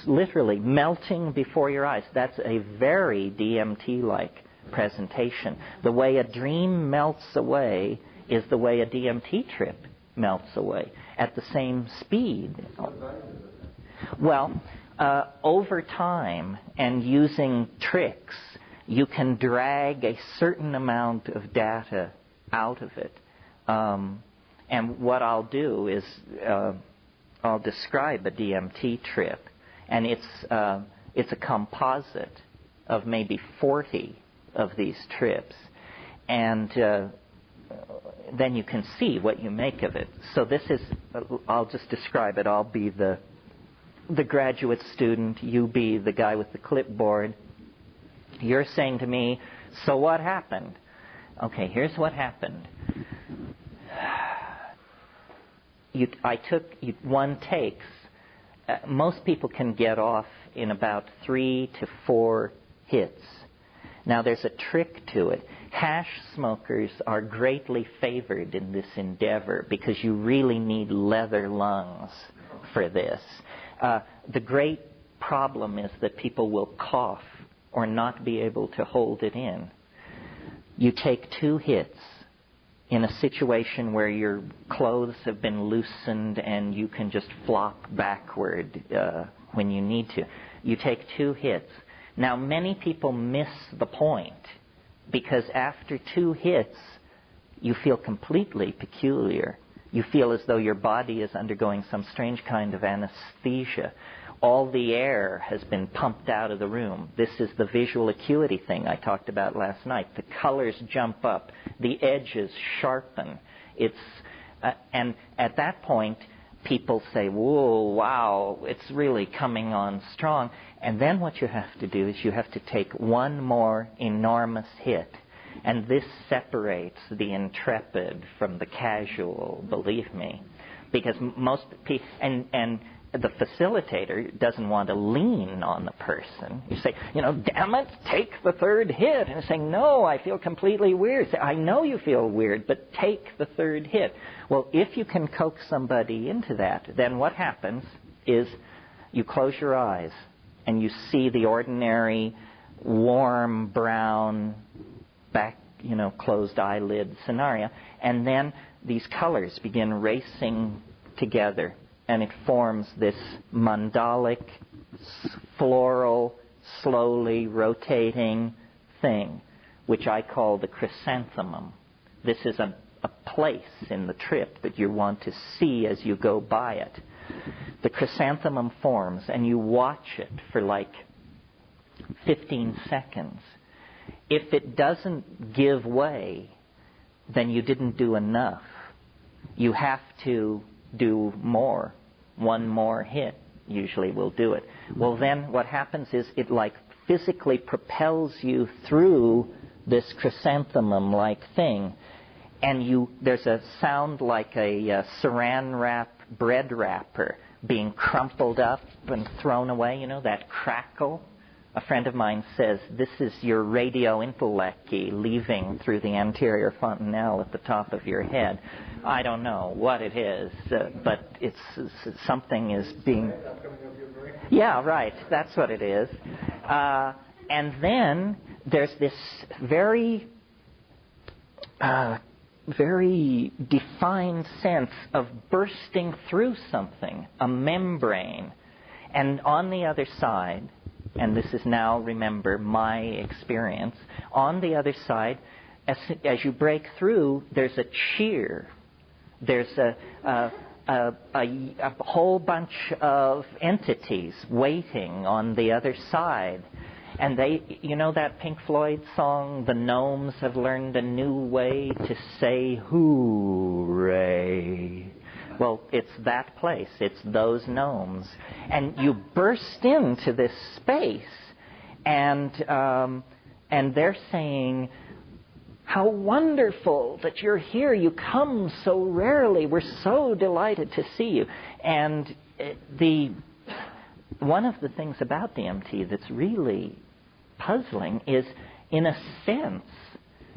B: literally melting before your eyes. That's a very DMT-like presentation. The way a dream melts away is the way a DMT trip melts away at the same speed. Well, over time and using tricks, you can drag a certain amount of data out of it. And what I'll do is I'll describe a DMT trip, and it's a composite of maybe 40 of these trips, and then you can see what you make of it. So this is, I'll just describe it. I'll be the graduate student, you be the guy with the clipboard. You're saying to me, so what happened? Okay, here's what happened. I took 1 takes. Most people can get off in about 3 to 4 hits. Now, there's a trick to it. Hash smokers are greatly favored in this endeavor because you really need leather lungs for this. The great problem is that people will cough or not be able to hold it in. You take 2 hits in a situation where your clothes have been loosened and you can just flop backward when you need to. You take 2 hits. Now, many people miss the point, because after 2 hits, you feel completely peculiar. You feel as though your body is undergoing some strange kind of anesthesia. All the air has been pumped out of the room. This is the visual acuity thing I talked about last night. The colors jump up. The edges sharpen. And at that point, people say, whoa, wow, it's really coming on strong. And then what you have to do is you have to take one more enormous hit. And this separates the intrepid from the casual, believe me. Because most people, and the facilitator doesn't want to lean on the person. You say, damn it, take the 3rd hit. And they're saying, no, I feel completely weird. Say, I know you feel weird, but take the 3rd hit. Well, if you can coax somebody into that, then what happens is you close your eyes and you see the ordinary warm brown back, closed eyelid scenario. And then these colors begin racing together. And it forms this mandalic, floral, slowly rotating thing, which I call the chrysanthemum. This is a place in the trip that you want to see as you go by it. The chrysanthemum forms, and you watch it for like 15 seconds. If it doesn't give way, then you didn't do enough. You have to do more. One more hit usually will do it. Well, then what happens is it like physically propels you through this chrysanthemum-like thing, and there's a sound like a saran wrap bread wrapper being crumpled up and thrown away, that crackle. A friend of mine says, this is your radio intellecti leaving through the anterior fontanelle at the top of your head. I don't know what it is, but it's something is being... Yeah, right. That's what it is. And then there's this very defined sense of bursting through something, a membrane. And on the other side, and this is now, remember, my experience, on the other side, as you break through, there's a cheer. There's a whole bunch of entities waiting on the other side. And they, that Pink Floyd song, The Gnomes Have Learned a New Way to Say Hooray. Well, it's that place. It's those gnomes. And you burst into this space, and they're saying, how wonderful that you're here. You come so rarely. We're so delighted to see you. And one of the things about DMT that's really puzzling is, in a sense,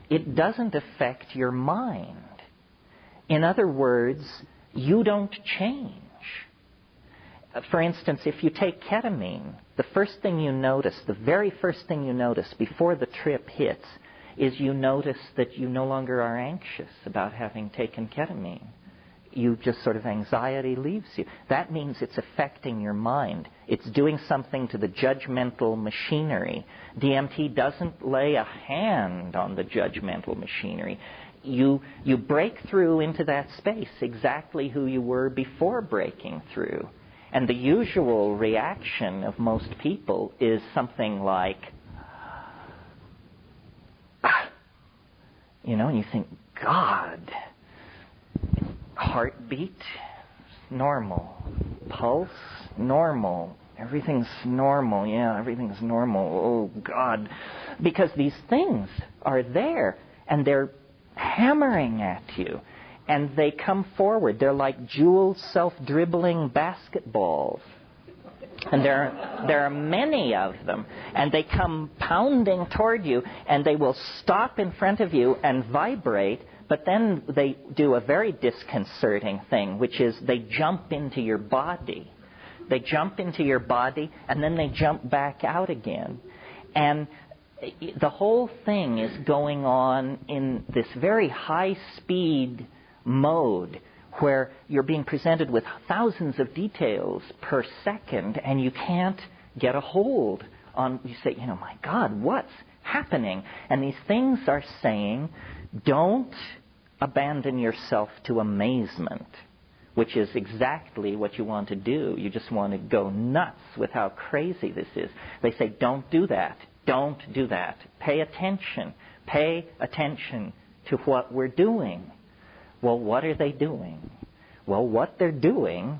B: it doesn't affect your mind. In other words, you don't change. For instance, if you take ketamine, the very first thing you notice before the trip hits is you notice that you no longer are anxious about having taken ketamine. You just sort of, anxiety leaves you. That means it's affecting your mind. It's doing something to the judgmental machinery. DMT doesn't lay a hand on the judgmental machinery. You break through into that space exactly who you were before breaking through. And the usual reaction of most people is something like, and you think, God, heartbeat, normal. Pulse, normal. Everything's normal. Yeah, everything's normal. Oh, God. Because these things are there, and they're hammering at you. And they come forward. They're like jeweled, self-dribbling basketballs. And there are many of them. And they come pounding toward you, and they will stop in front of you and vibrate, but then they do a very disconcerting thing, which is they jump into your body. They jump into your body, and then they jump back out again. And the whole thing is going on in this very high-speed mode where you're being presented with thousands of details per second, and you can't get a hold on, you say, my God, what's happening? And these things are saying, don't abandon yourself to amazement, which is exactly what you want to do. You just want to go nuts with how crazy this is. They say, don't do that. Don't do that. Pay attention. Pay attention to what we're doing. Well, what are they doing? Well, what they're doing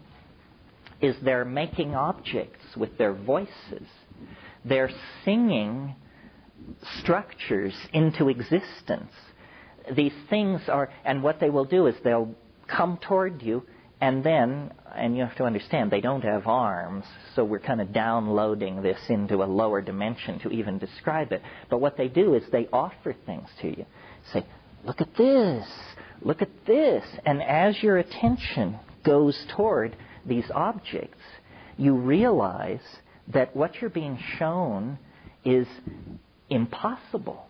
B: is they're making objects with their voices. They're singing structures into existence. These things are, and what they will do is they'll come toward you, and you have to understand, they don't have arms, so we're kind of downloading this into a lower dimension to even describe it. But what they do is they offer things to you. Say, look at this, look at this. And as your attention goes toward these objects, you realize that what you're being shown is impossible.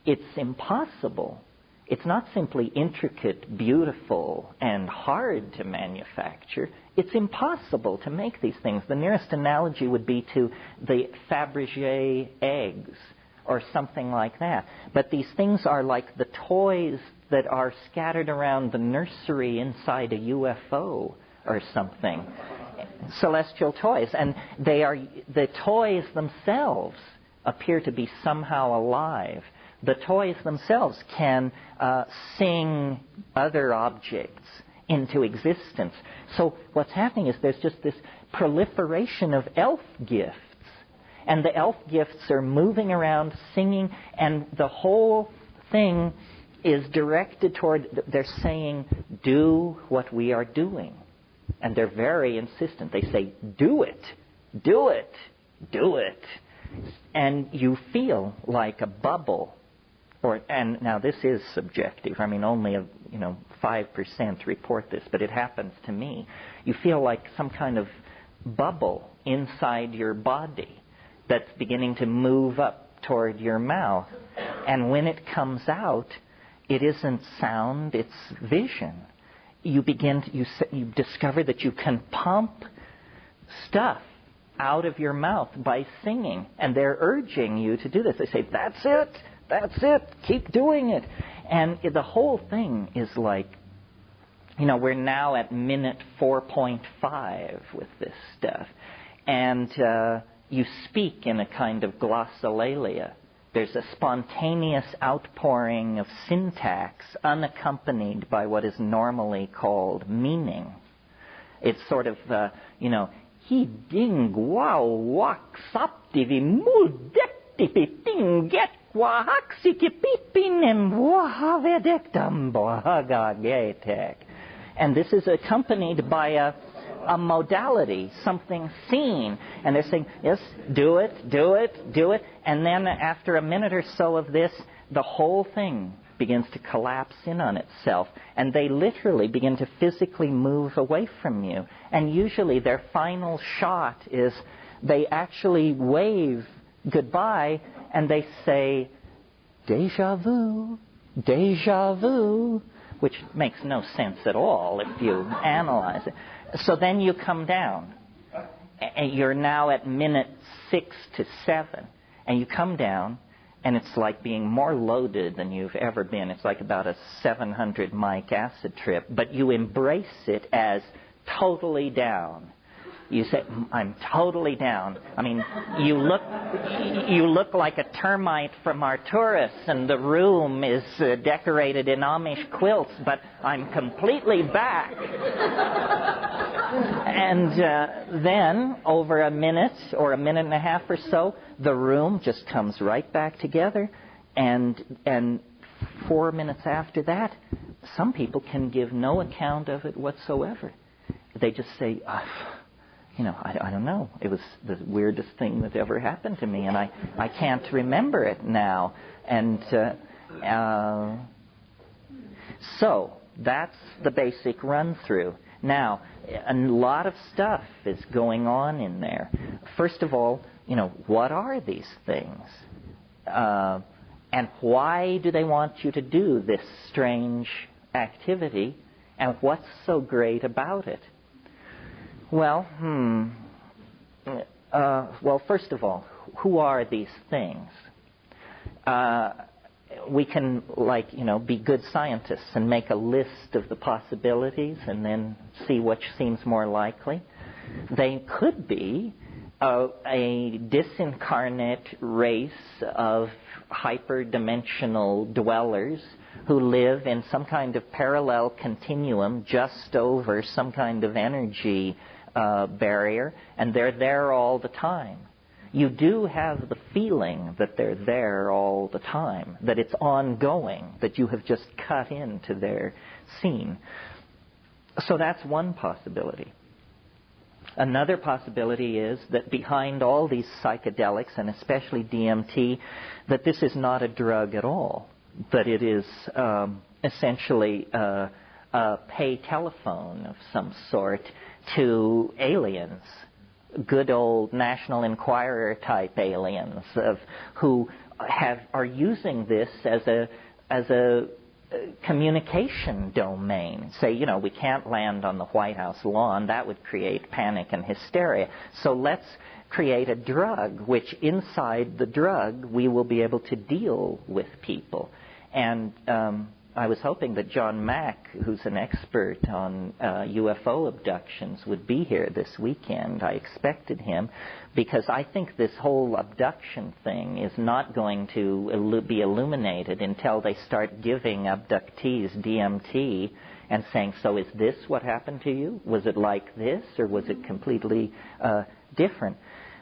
B: It's impossible. It's not simply intricate, beautiful, and hard to manufacture. It's impossible to make these things. The nearest analogy would be to the Fabergé eggs or something like that. But these things are like the toys that are scattered around the nursery inside a UFO or something. Celestial toys. And the toys themselves appear to be somehow alive. The toys themselves can sing other objects into existence. So what's happening is there's just this proliferation of elf gifts. And the elf gifts are moving around, singing, and the whole thing is directed toward, they're saying, do what we are doing. And they're very insistent. They say, do it, do it, do it. And you feel like a bubble. And now this is subjective. I mean, only 5% report this, but it happens to me. You feel like some kind of bubble inside your body that's beginning to move up toward your mouth. And when it comes out, it isn't sound, it's vision. You discover that you can pump stuff out of your mouth by singing. And they're urging you to do this. They say, that's it, keep doing it. And the whole thing is like, we're now at minute 4.5 with this stuff. And you speak in a kind of glossolalia. There's a spontaneous outpouring of syntax unaccompanied by what is normally called meaning. It's sort of, he ding wow wak saptivi muldektipi tinget wahaksiki pipinem wahavedektam bohagagetek. And this is accompanied by a modality, something seen. And they're saying, yes, do it, do it, do it. And then after a minute or so of this, the whole thing begins to collapse in on itself. And they literally begin to physically move away from you. And usually their final shot is they actually wave goodbye and they say, déjà vu, déjà vu, which makes no sense at all if you analyze it. So then you come down. And you're now at minute 6 to 7. And you come down, and it's like being more loaded than you've ever been. It's like about a 700 mic acid trip. But you embrace it as totally down. You say, I'm totally down. I mean, you look like a termite from Arcturus, and the room is decorated in Amish quilts, but I'm completely back. And then, over a minute or a minute and a half or so, the room just comes right back together, and 4 minutes after that, some people can give no account of it whatsoever. They just say, I don't know. It was the weirdest thing that ever happened to me, and I can't remember it now. And so that's the basic run-through. Now, a lot of stuff is going on in there. First of all, what are these things? And why do they want you to do this strange activity? And what's so great about it? Well, well, first of all, who are these things? We can, be good scientists and make a list of the possibilities and then see which seems more likely. They could be a disincarnate race of hyperdimensional dwellers who live in some kind of parallel continuum just over some kind of energy barrier, and they're there all the time. You do have the feeling that they're there all the time, that it's ongoing, that you have just cut into their scene. So that's one possibility. Another possibility is that behind all these psychedelics, and especially DMT, that this is not a drug at all, that it is essentially a pay telephone of some sort to aliens, good old National Enquirer type aliens who are using this as a communication domain. Say, we can't land on the White House lawn. That would create panic and hysteria. So let's create a drug, which inside the drug we will be able to deal with people. And I was hoping that John Mack, who's an expert on UFO abductions, would be here this weekend. I expected him because I think this whole abduction thing is not going to be illuminated until they start giving abductees DMT and saying, so is this what happened to you? Was it like this, or was it completely different?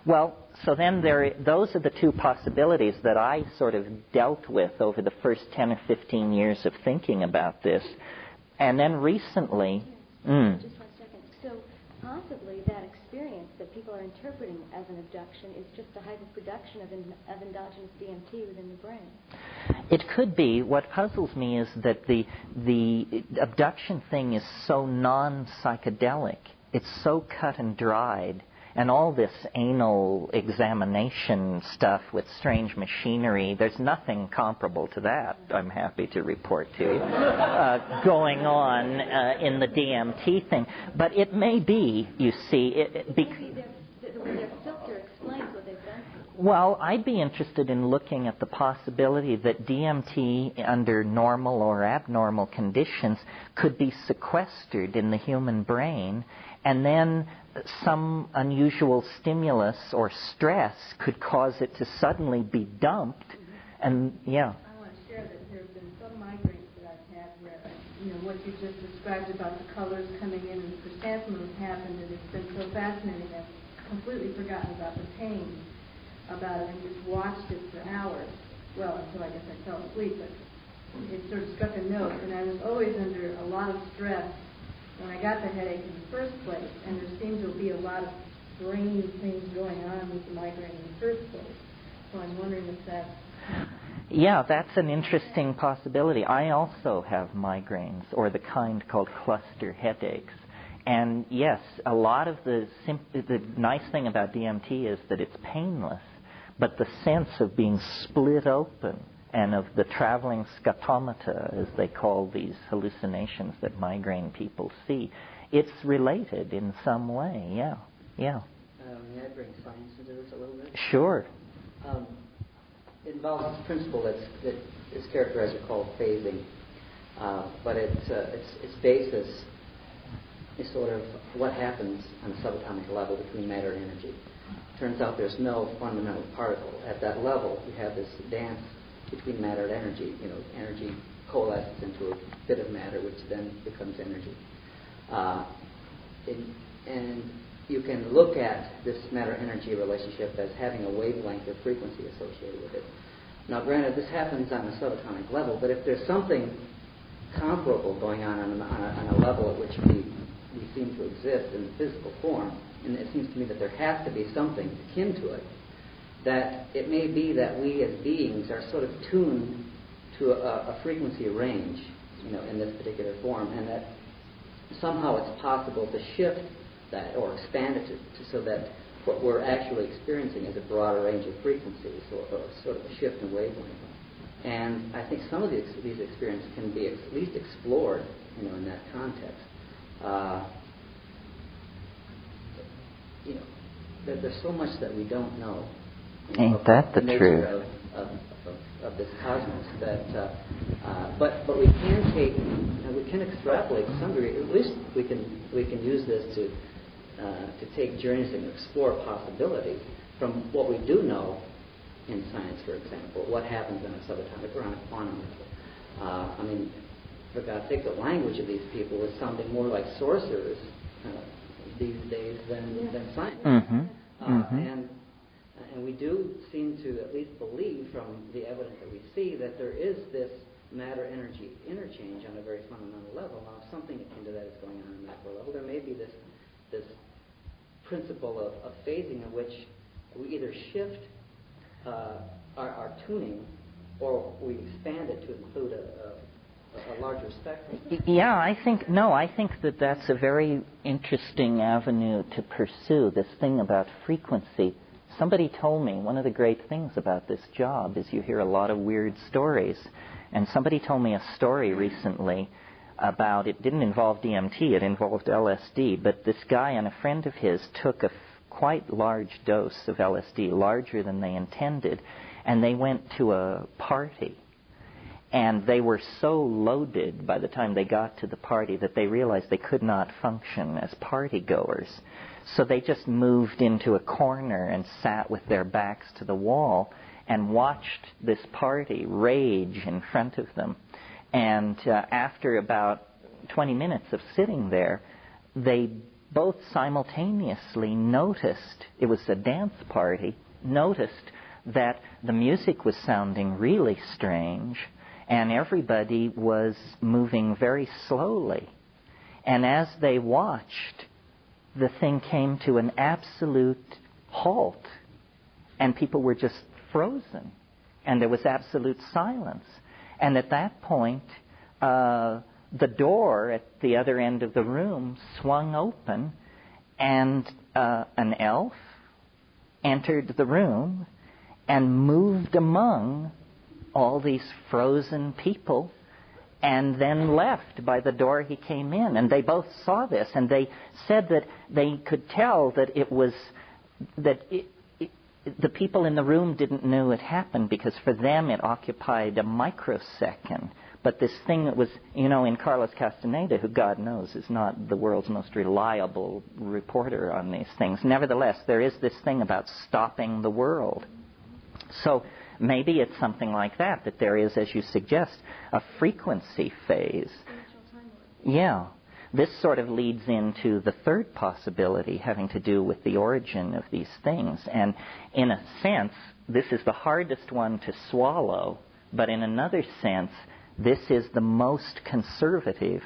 B: Well, so then those are the two possibilities that I sort of dealt with over the first 10 or 15 years of thinking about this. And then recently...
G: Just 1 second. So possibly that experience that people are interpreting as an abduction is just a hyperproduction of endogenous DMT within the brain.
B: It could be. What puzzles me is that the abduction thing is so non-psychedelic. It's so cut and dried. And all this anal examination stuff with strange machinery, there's nothing comparable to that, I'm happy to report to you, going on in the DMT thing. But it may be, you see...
G: Maybe their filter explains what they've done.
B: Well, I'd be interested in looking at the possibility that DMT, under normal or abnormal conditions, could be sequestered in the human brain, and then some unusual stimulus or stress could cause it to suddenly be dumped. And
H: I want to share that there have been some migraines that I've had where, what you just described about the colors coming in and the chrysanthemums happened, and it's been so fascinating. I've completely forgotten about the pain about it and just watched it for hours. Well, until I guess I fell asleep, but it sort of struck a note, and I was always under a lot of stress when I got the headache in the first place, and there seemed to be a lot of brain things going on with the migraine in the first place. So I'm wondering if that's...
B: Yeah, that's an interesting possibility. I also have migraines, or the kind called cluster headaches. And yes, a lot of the nice thing about DMT is that it's painless, but the sense of being split open and of the traveling scotomata, as they call these hallucinations that migraine people see, it's related in some way, yeah.
F: May I bring science into this a little bit?
B: Sure.
F: It involves a principle that is characterized or called phasing, but its basis is sort of what happens on a subatomic level between matter and energy. Turns out there's no fundamental particle. At that level, you have this dance between matter and energy. Energy coalesces into a bit of matter, which then becomes energy. And you can look at this matter-energy relationship as having a wavelength or frequency associated with it. Now, granted, this happens on a subatomic level, but if there's something comparable going on a level at which we seem to exist in physical form, and it seems to me that there has to be something akin to it, that it may be that we as beings are sort of tuned to a frequency range, in this particular form, and that somehow it's possible to shift that or expand it so that what we're actually experiencing is a broader range of frequencies, or sort of a shift in wavelength. And I think some of these experiences can be at least explored, in that context. There's so much that we don't know.
B: Ain't that the truth?
F: Of this cosmos that, but we can take, we can extrapolate to some degree. At least we can use this to take journeys and explore possibilities from what we do know in science, for example. What happens in a subatomic or on a quantum level? For God's sake, the language of these people is sounding more like sorcerers these days than science. And we do seem to at least believe from the evidence that we see that there is this matter-energy interchange on a very fundamental level. Now, if something akin to that is going on a macro level, there may be this principle of phasing in which we either shift our tuning or we expand it to include a larger spectrum.
B: Yeah, I think that that's a very interesting avenue to pursue, this thing about frequency. Somebody told me one of the great things about this job is you hear a lot of weird stories. And somebody told me a story recently about, it didn't involve DMT, it involved LSD, but this guy and a friend of his took a quite large dose of LSD, larger than they intended, and they went to a party. And they were so loaded by the time they got to the party that they realized they could not function as party goers. So they just moved into a corner and sat with their backs to the wall and watched this party rage in front of them. And after about 20 minutes of sitting there, they both simultaneously noticed, it was a dance party, noticed that the music was sounding really strange and everybody was moving very slowly. And as they watched, the thing came to an absolute halt, and people were just frozen, and there was absolute silence. And at that point, the door at the other end of the room swung open, and an elf entered the room and moved among all these frozen people, and then left by the door he came in. And they both saw this, and they said that they could tell that it was, that the people in the room didn't know it happened, because for them it occupied a microsecond. But this thing that was, in Carlos Castaneda, who God knows is not the world's most reliable reporter on these things, nevertheless, there is this thing about stopping the world. So maybe it's something like that there is, as you suggest, a frequency phase. Yeah. This sort of leads into the third possibility having to do with the origin of these things. And in a sense, this is the hardest one to swallow, but in another sense, this is the most conservative,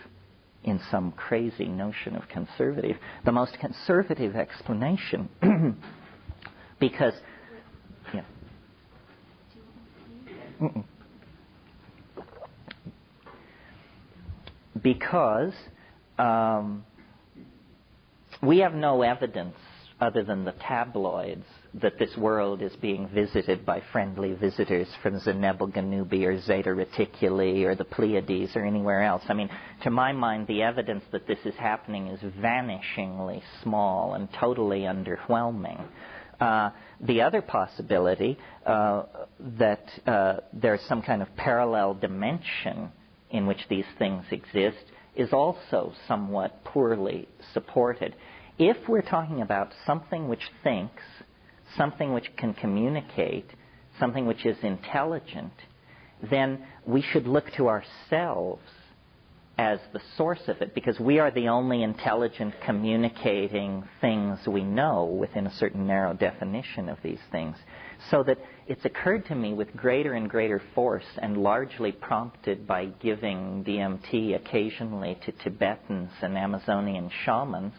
B: in some crazy notion of conservative, the most conservative explanation. Because, yeah. Because we have no evidence other than the tabloids that this world is being visited by friendly visitors from Zenebel Ganubi or Zeta Reticuli or the Pleiades or anywhere else. I mean, to my mind, the evidence that this is happening is vanishingly small and totally underwhelming. The other possibility that there's some kind of parallel dimension in which these things exist is also somewhat poorly supported. If we're talking about something which thinks, something which can communicate, something which is intelligent, then we should look to ourselves as the source of it, because we are the only intelligent communicating things we know within a certain narrow definition of these things. So that it's occurred to me with greater and greater force, and largely prompted by giving DMT occasionally to Tibetans and Amazonian shamans.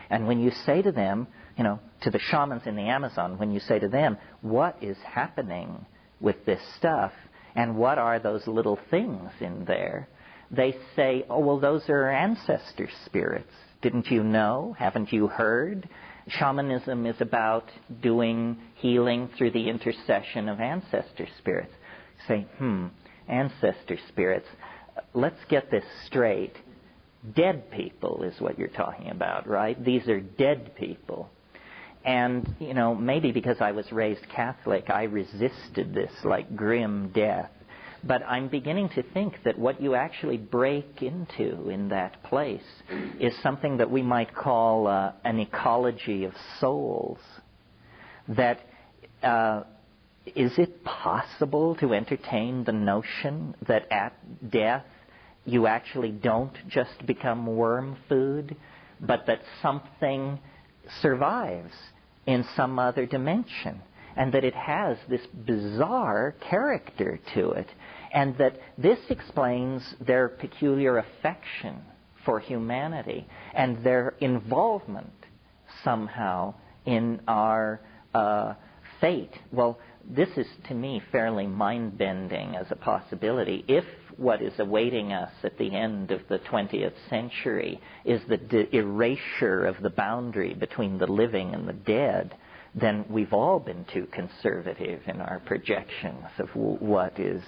B: And when you say to them, to the shamans in the Amazon, when you say to them, what is happening with this stuff, and what are those little things in there? They say, oh, well, those are ancestor spirits. Didn't you know? Haven't you heard? Shamanism is about doing healing through the intercession of ancestor spirits. Say, ancestor spirits, let's get this straight. Dead people is what you're talking about, right? These are dead people. And, maybe because I was raised Catholic, I resisted this like grim death. But I'm beginning to think that what you actually break into in that place is something that we might call an ecology of souls. That is it possible to entertain the notion that at death you actually don't just become worm food, but that something survives in some other dimension, and that it has this bizarre character to it, and that this explains their peculiar affection for humanity and their involvement somehow in our fate. Well, this is, to me, fairly mind-bending as a possibility. If what is awaiting us at the end of the 20th century is the erasure of the boundary between the living and the dead, then we've all been too conservative in our projections of what is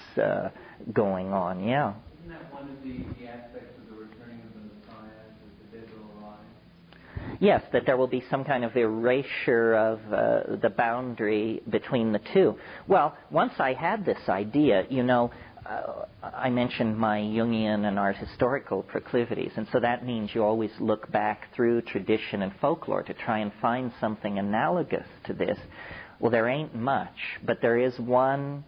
B: going on. Yeah.
E: Isn't that one of the aspects of the returning of the Messiah, that the dead will arise?
B: Yes, that there will be some kind of erasure of the boundary between the two. Well, once I had this idea, I mentioned my Jungian and art historical proclivities, and so that means you always look back through tradition and folklore to try and find something analogous to this. Well, there ain't much, but there is one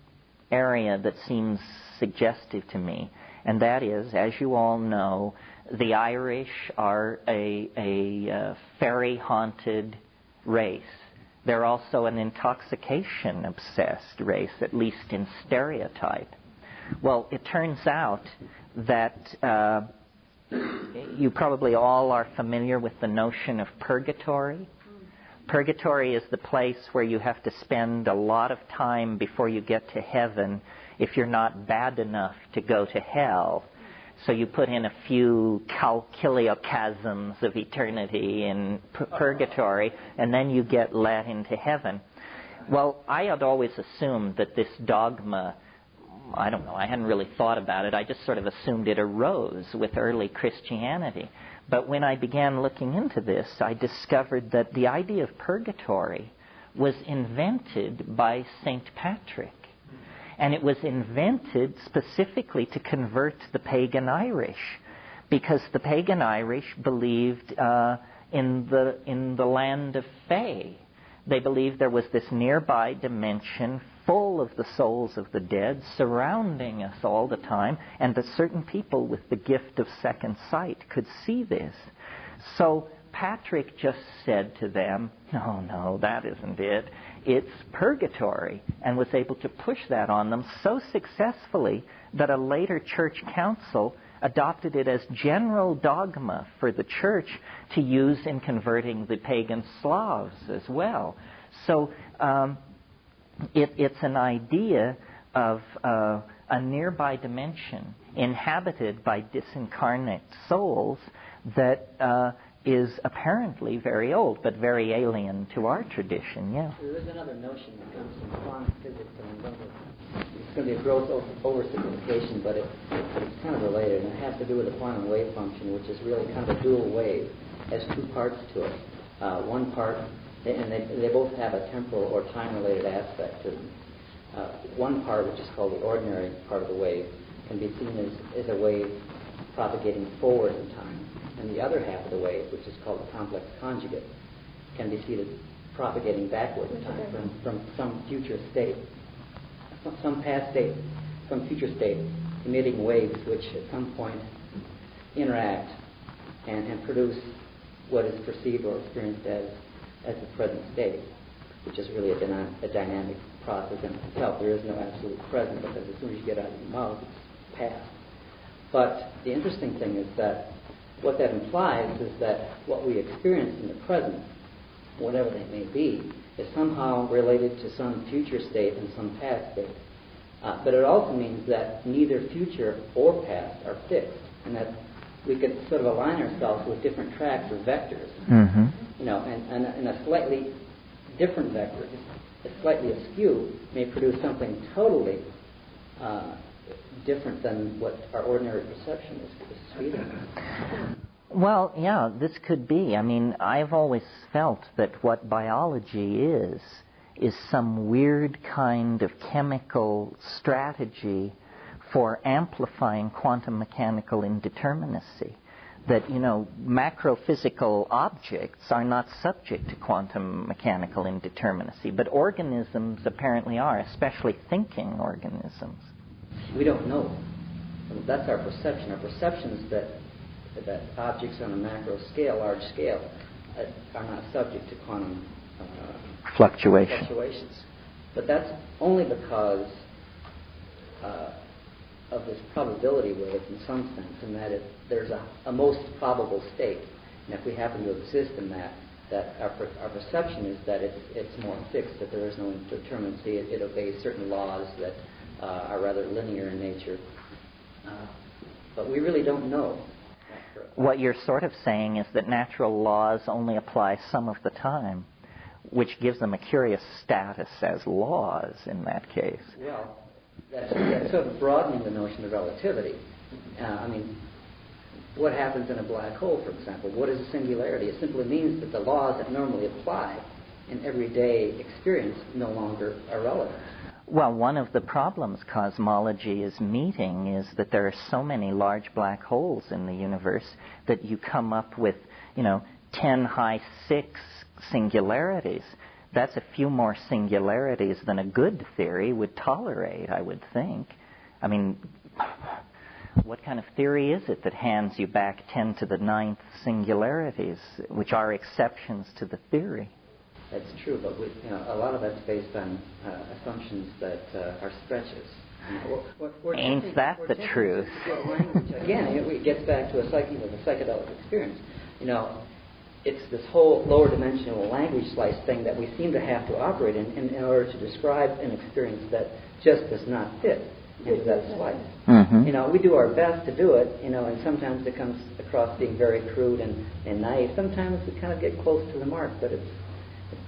B: area that seems suggestive to me, and that is, as you all know, the Irish are a fairy-haunted race. They're also an intoxication-obsessed race, at least in stereotype. Well, it turns out that you probably all are familiar with the notion of purgatory. Purgatory is the place where you have to spend a lot of time before you get to heaven if you're not bad enough to go to hell. So you put in a few kiliochasms of eternity in purgatory, and then you get let into heaven. Well, I had always assumed that this dogma, I don't know, I hadn't really thought about it. I just sort of assumed it arose with early Christianity. But when I began looking into this, I discovered that the idea of purgatory was invented by St. Patrick. And it was invented specifically to convert the pagan Irish, because the pagan Irish believed in the land of Fae. They believed there was this nearby dimension full of the souls of the dead surrounding us all the time, and that certain people with the gift of second sight could see this. So Patrick just said to them, no, that isn't it. It's purgatory, and was able to push that on them so successfully that a later church council adopted it as general dogma for the church to use in converting the pagan Slavs as well. So it's an idea of a nearby dimension inhabited by disincarnate souls that is apparently very old, but very alien to our tradition, yeah.
F: There's another notion that comes from quantum physics, and it's going to be a gross oversimplification, but it's kind of related, and it has to do with the quantum wave function, which is really kind of a dual wave. It has two parts to it. One part, and they both have a temporal or time-related aspect to them. One part, which is called the ordinary part of the wave, can be seen as a wave propagating forward in time. And the other half of the wave, which is called the complex conjugate, can be seen as propagating backward in time from some future state, some past state, some future state, emitting waves which at some point interact and produce what is perceived or experienced as the present state, which is really a dynamic process in itself. There is no absolute present, because as soon as you get out of your mouth, it's past. But the interesting thing is that what that implies is that what we experience in the present, whatever that may be, is somehow related to some future state and some past state. But it also means that neither future or past are fixed, and that we could sort of align ourselves with different tracks or vectors.
B: Mm-hmm.
F: and a slightly different vector, slightly askew, may produce something totally different than what our ordinary perception is feeding.
B: Well, yeah, this could be. I mean, I've always felt that what biology is some weird kind of chemical strategy for amplifying quantum mechanical indeterminacy. That, macrophysical objects are not subject to quantum mechanical indeterminacy, but organisms apparently are, especially thinking organisms.
F: We don't know. That's our perception. Our perception is that objects on a macro scale, large scale, are not subject to quantum fluctuations. But that's only because of this probability wave in some sense, in that there's a most probable state. And if we happen to exist in that our perception is that it's more fixed, that there is no indeterminacy. It obeys certain laws that are rather linear in nature. But we really don't know.
B: What you're sort of saying is that natural laws only apply some of the time, which gives them a curious status as laws in that case.
F: Well, that's sort of broadening the notion of relativity. What happens in a black hole, for example? What is a singularity? It simply means that the laws that normally apply in everyday experience no longer are relevant.
B: Well, one of the problems cosmology is meeting is that there are so many large black holes in the universe that you come up with, 10 high 6 singularities. That's a few more singularities than a good theory would tolerate, I would think. I mean, what kind of theory is it that hands you back 10 to the 9th singularities, which are exceptions to the theory?
F: That's true, but a lot of that's based on assumptions that are stretches.
B: Ain't that the truth?
F: Again, it gets back to the psychedelic experience. It's this whole lower dimensional language slice thing that we seem to have to operate in order to describe an experience that just does not fit into that slice.
B: Mm-hmm.
F: We do our best to do it, and sometimes it comes across being very crude and naive. Sometimes we kind of get close to the mark, but it's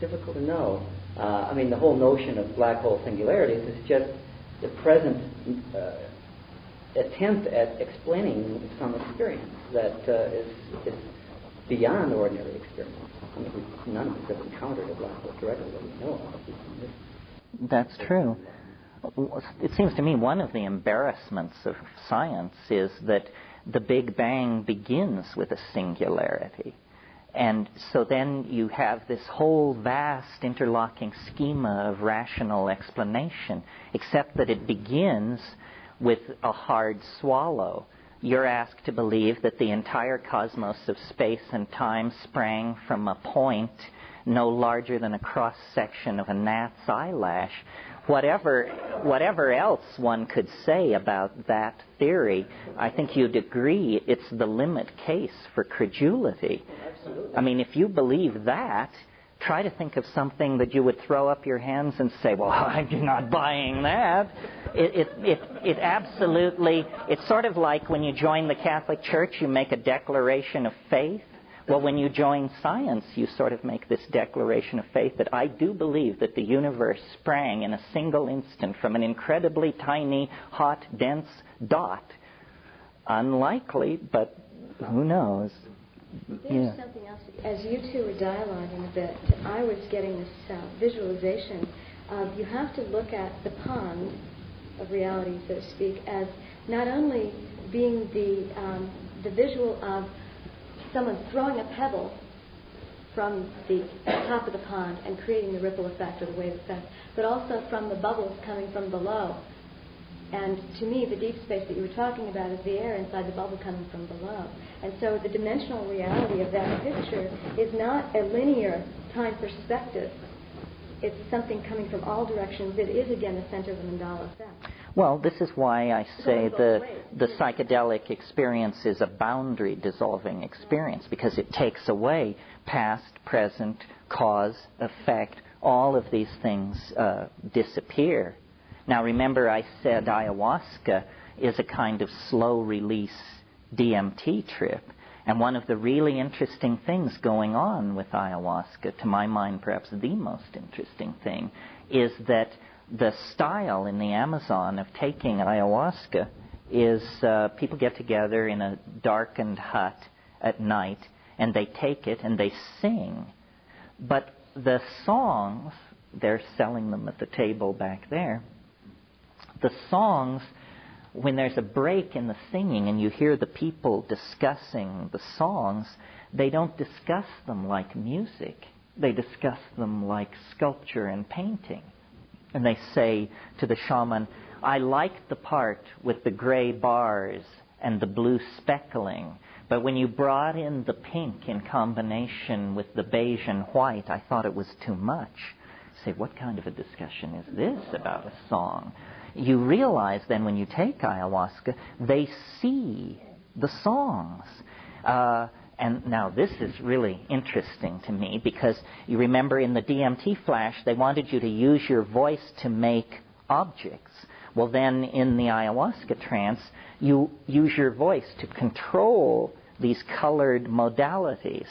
F: difficult to know. The whole notion of black hole singularities is just the present attempt at explaining some experience that is beyond ordinary experience. None of us have encountered a black hole directly that we know of.
B: That's true. It seems to me one of the embarrassments of science is that the Big Bang begins with a singularity. And so then you have this whole vast interlocking schema of rational explanation, except that it begins with a hard swallow. You're asked to believe that the entire cosmos of space and time sprang from a point no larger than a cross-section of a gnat's eyelash. Whatever else one could say about that theory, I think you'd agree it's the limit case for credulity.
F: Absolutely.
B: If you believe that, try to think of something that you would throw up your hands and say, well, I'm not buying that. It absolutely, it's sort of like when you join the Catholic Church, you make a declaration of faith. Well, when you join science, you sort of make this declaration of faith that I do believe that the universe sprang in a single instant from an incredibly tiny, hot, dense dot. Unlikely, but who knows?
G: There's something else. As you two were dialoguing a bit, I was getting this visualization of you have to look at the pond of reality, so to speak, as not only being the visual of someone throwing a pebble from the top of the pond and creating the ripple effect or the wave effect, but also from the bubbles coming from below. And to me, the deep space that you were talking about is the air inside the bubble coming from below. And so the dimensional reality of that picture is not a linear time perspective. It's something coming from all directions. It is, again, the center of the mandala effect.
B: Well, this is why I say the psychedelic experience is a boundary-dissolving experience, because it takes away past, present, cause, effect. All of these things disappear. Now, remember I said ayahuasca is a kind of slow-release DMT trip. And one of the really interesting things going on with ayahuasca, to my mind perhaps the most interesting thing, is that the style in the Amazon of taking ayahuasca is people get together in a darkened hut at night, and they take it and they sing. But the songs, they're selling them at the table back there, the songs, when there's a break in the singing and you hear the people discussing the songs, they don't discuss them like music. They discuss them like sculpture and painting. And they say to the shaman, I liked the part with the gray bars and the blue speckling, but when you brought in the pink in combination with the beige and white, I thought it was too much. Say, what kind of a discussion is this about a song? You realize then when you take ayahuasca, they see the songs. And now this is really interesting to me because you remember in the DMT flash, they wanted you to use your voice to make objects. Well, then in the ayahuasca trance, you use your voice to control these colored modalities.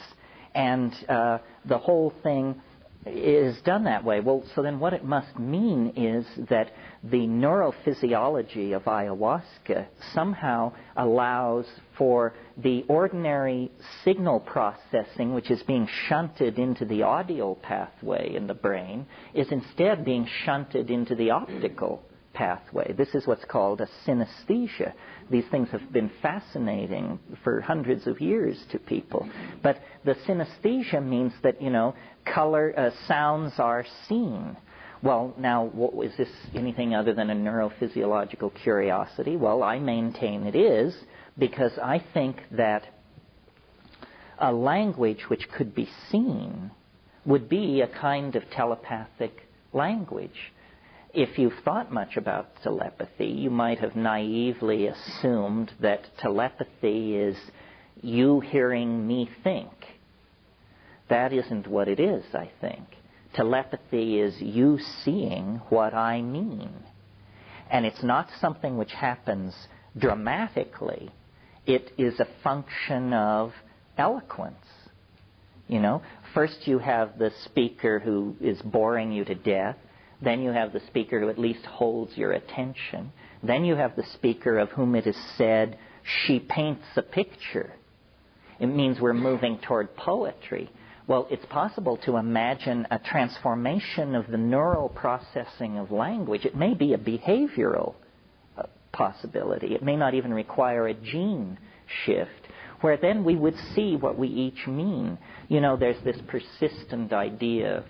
B: And the whole thing is done that way. Well, so then what it must mean is that the neurophysiology of ayahuasca somehow allows for the ordinary signal processing, which is being shunted into the audio pathway in the brain, is instead being shunted into the optical pathway. This is what's called a synesthesia. These things have been fascinating for hundreds of years to people. But the synesthesia means that, color, sounds are seen. Well, now, is this anything other than a neurophysiological curiosity? Well, I maintain it is, because I think that a language which could be seen would be a kind of telepathic language. If you've thought much about telepathy, you might have naively assumed that telepathy is you hearing me think. That isn't what it is, I think. Telepathy is you seeing what I mean. And it's not something which happens dramatically. It is a function of eloquence. First you have the speaker who is boring you to death. Then you have the speaker who at least holds your attention. Then you have the speaker of whom it is said, she paints a picture. It means we're moving toward poetry. Well, it's possible to imagine a transformation of the neural processing of language. It may be a behavioral possibility. It may not even require a gene shift, where then we would see what we each mean. There's this persistent idea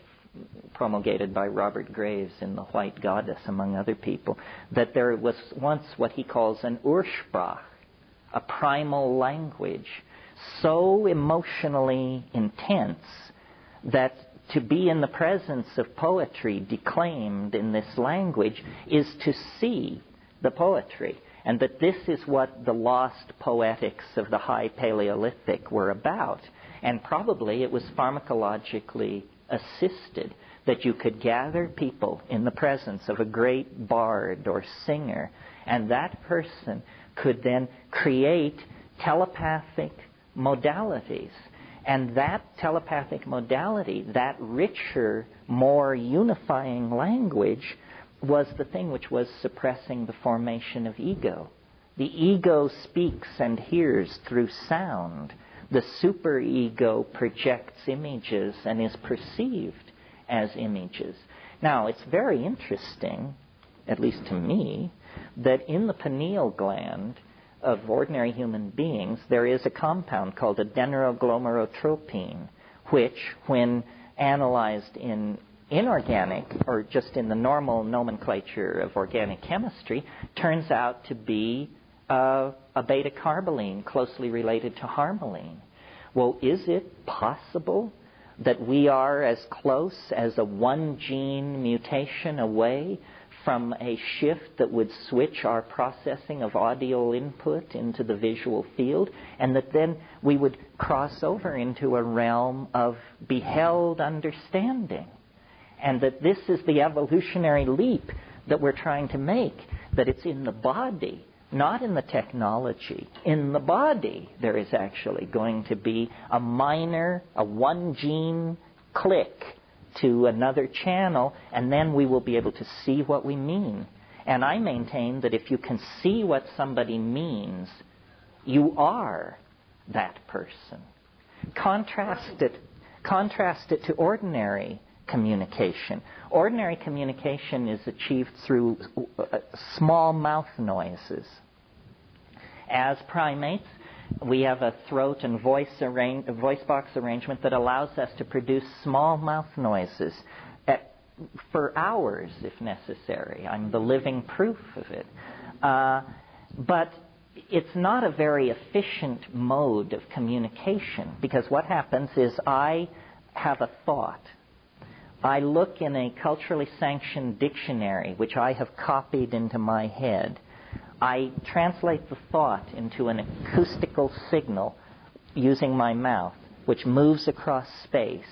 B: promulgated by Robert Graves in The White Goddess, among other people, that there was once what he calls an Ursprach, a primal language, so emotionally intense that to be in the presence of poetry declaimed in this language is to see the poetry, and that this is what the lost poetics of the High Paleolithic were about. And probably it was pharmacologically assisted, that you could gather people in the presence of a great bard or singer, and that person could then create telepathic modalities. And that telepathic modality, that richer, more unifying language, was the thing which was suppressing the formation of ego. The ego speaks and hears through sound. The superego projects images and is perceived as images. Now, it's very interesting, at least to me, that in the pineal gland of ordinary human beings, there is a compound called adenoglomerotropine, which, when analyzed in inorganic, or just in the normal nomenclature of organic chemistry, turns out to be a beta-carboline closely related to harmaline. Well, is it possible that we are as close as a one-gene mutation away from a shift that would switch our processing of audio input into the visual field, and that then we would cross over into a realm of beheld understanding? And that this is the evolutionary leap that we're trying to make, that it's in the body not in the technology. In the body, there is actually going to be a one gene click to another channel, and then we will be able to see what we mean. And I maintain that if you can see what somebody means, you are that person. Contrast it to ordinary communication. Ordinary communication is achieved through small mouth noises. As primates, we have a throat and voice box arrangement that allows us to produce small mouth noises for hours, if necessary. I'm the living proof of it. But it's not a very efficient mode of communication, because what happens is I have a thought. I look in a culturally sanctioned dictionary, which I have copied into my head. I translate the thought into an acoustical signal using my mouth, which moves across space,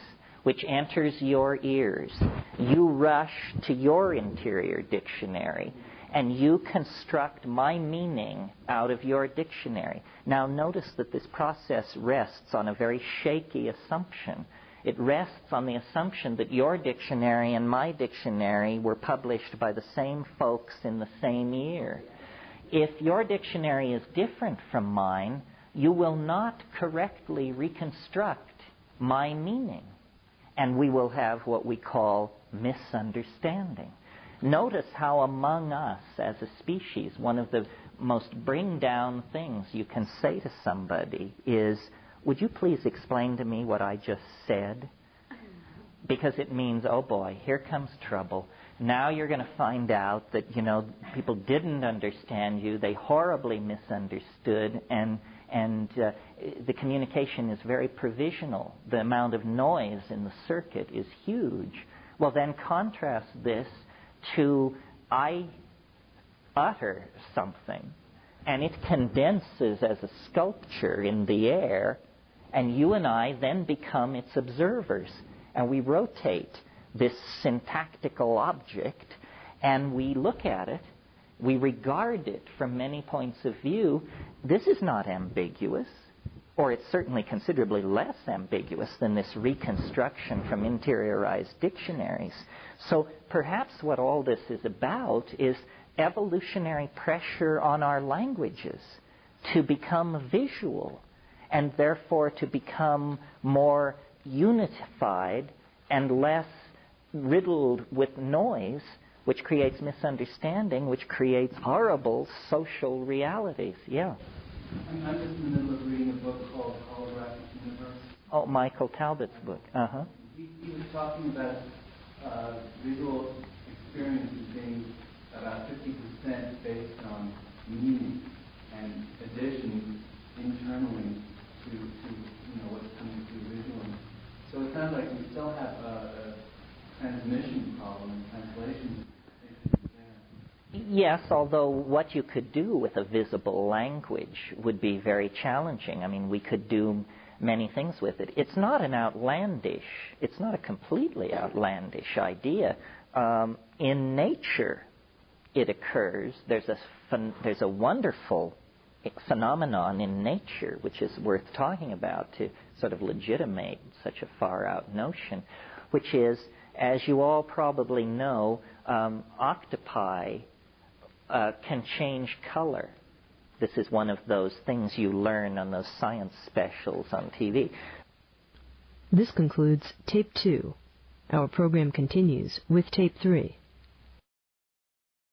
B: which enters your ears. You rush to your interior dictionary, and you construct my meaning out of your dictionary. Now notice that this process rests on a very shaky assumption. It rests on the assumption that your dictionary and my dictionary were published by the same folks in the same year. If your dictionary is different from mine, you will not correctly reconstruct my meaning, and we will have what we call misunderstanding. Notice how among us as a species, one of the most bring-down things you can say to somebody is, would you please explain to me what I just said? Because it means, oh boy, here comes trouble. Now you're going to find out that, people didn't understand you, they horribly misunderstood, and the communication is very provisional. The amount of noise in the circuit is huge. Well, then contrast this to I utter something, and it condenses as a sculpture in the air, and you and I then become its observers, and we rotate this syntactical object, and we look at it, we regard it from many points of view. This is not ambiguous, or it's certainly considerably less ambiguous than this reconstruction from interiorized dictionaries. So perhaps what all this is about is evolutionary pressure on our languages to become visual, and therefore to become more unified and less riddled with noise, which creates misunderstanding, which creates horrible social realities. Yeah.
E: I'm just in the middle of reading a book called Holographic Universe.
B: Oh, Michael Talbot's book. Uh-huh.
E: He was talking about visual experiences being about 50% based on meaning and additions internally to what's coming through visually. So it sounds like we still have a transmission problem and translation issues there.
B: Yes, although what you could do with a visible language would be very challenging. I mean, we could do many things with it. It's not a completely outlandish idea. In nature, it occurs. There's a wonderful phenomenon in nature which is worth talking about to sort of legitimate such a far-out notion, which is, as you all probably know, octopi can change color. This is one of those things you learn on those science specials on TV.
A: This concludes Tape 2. Our program continues with Tape 3.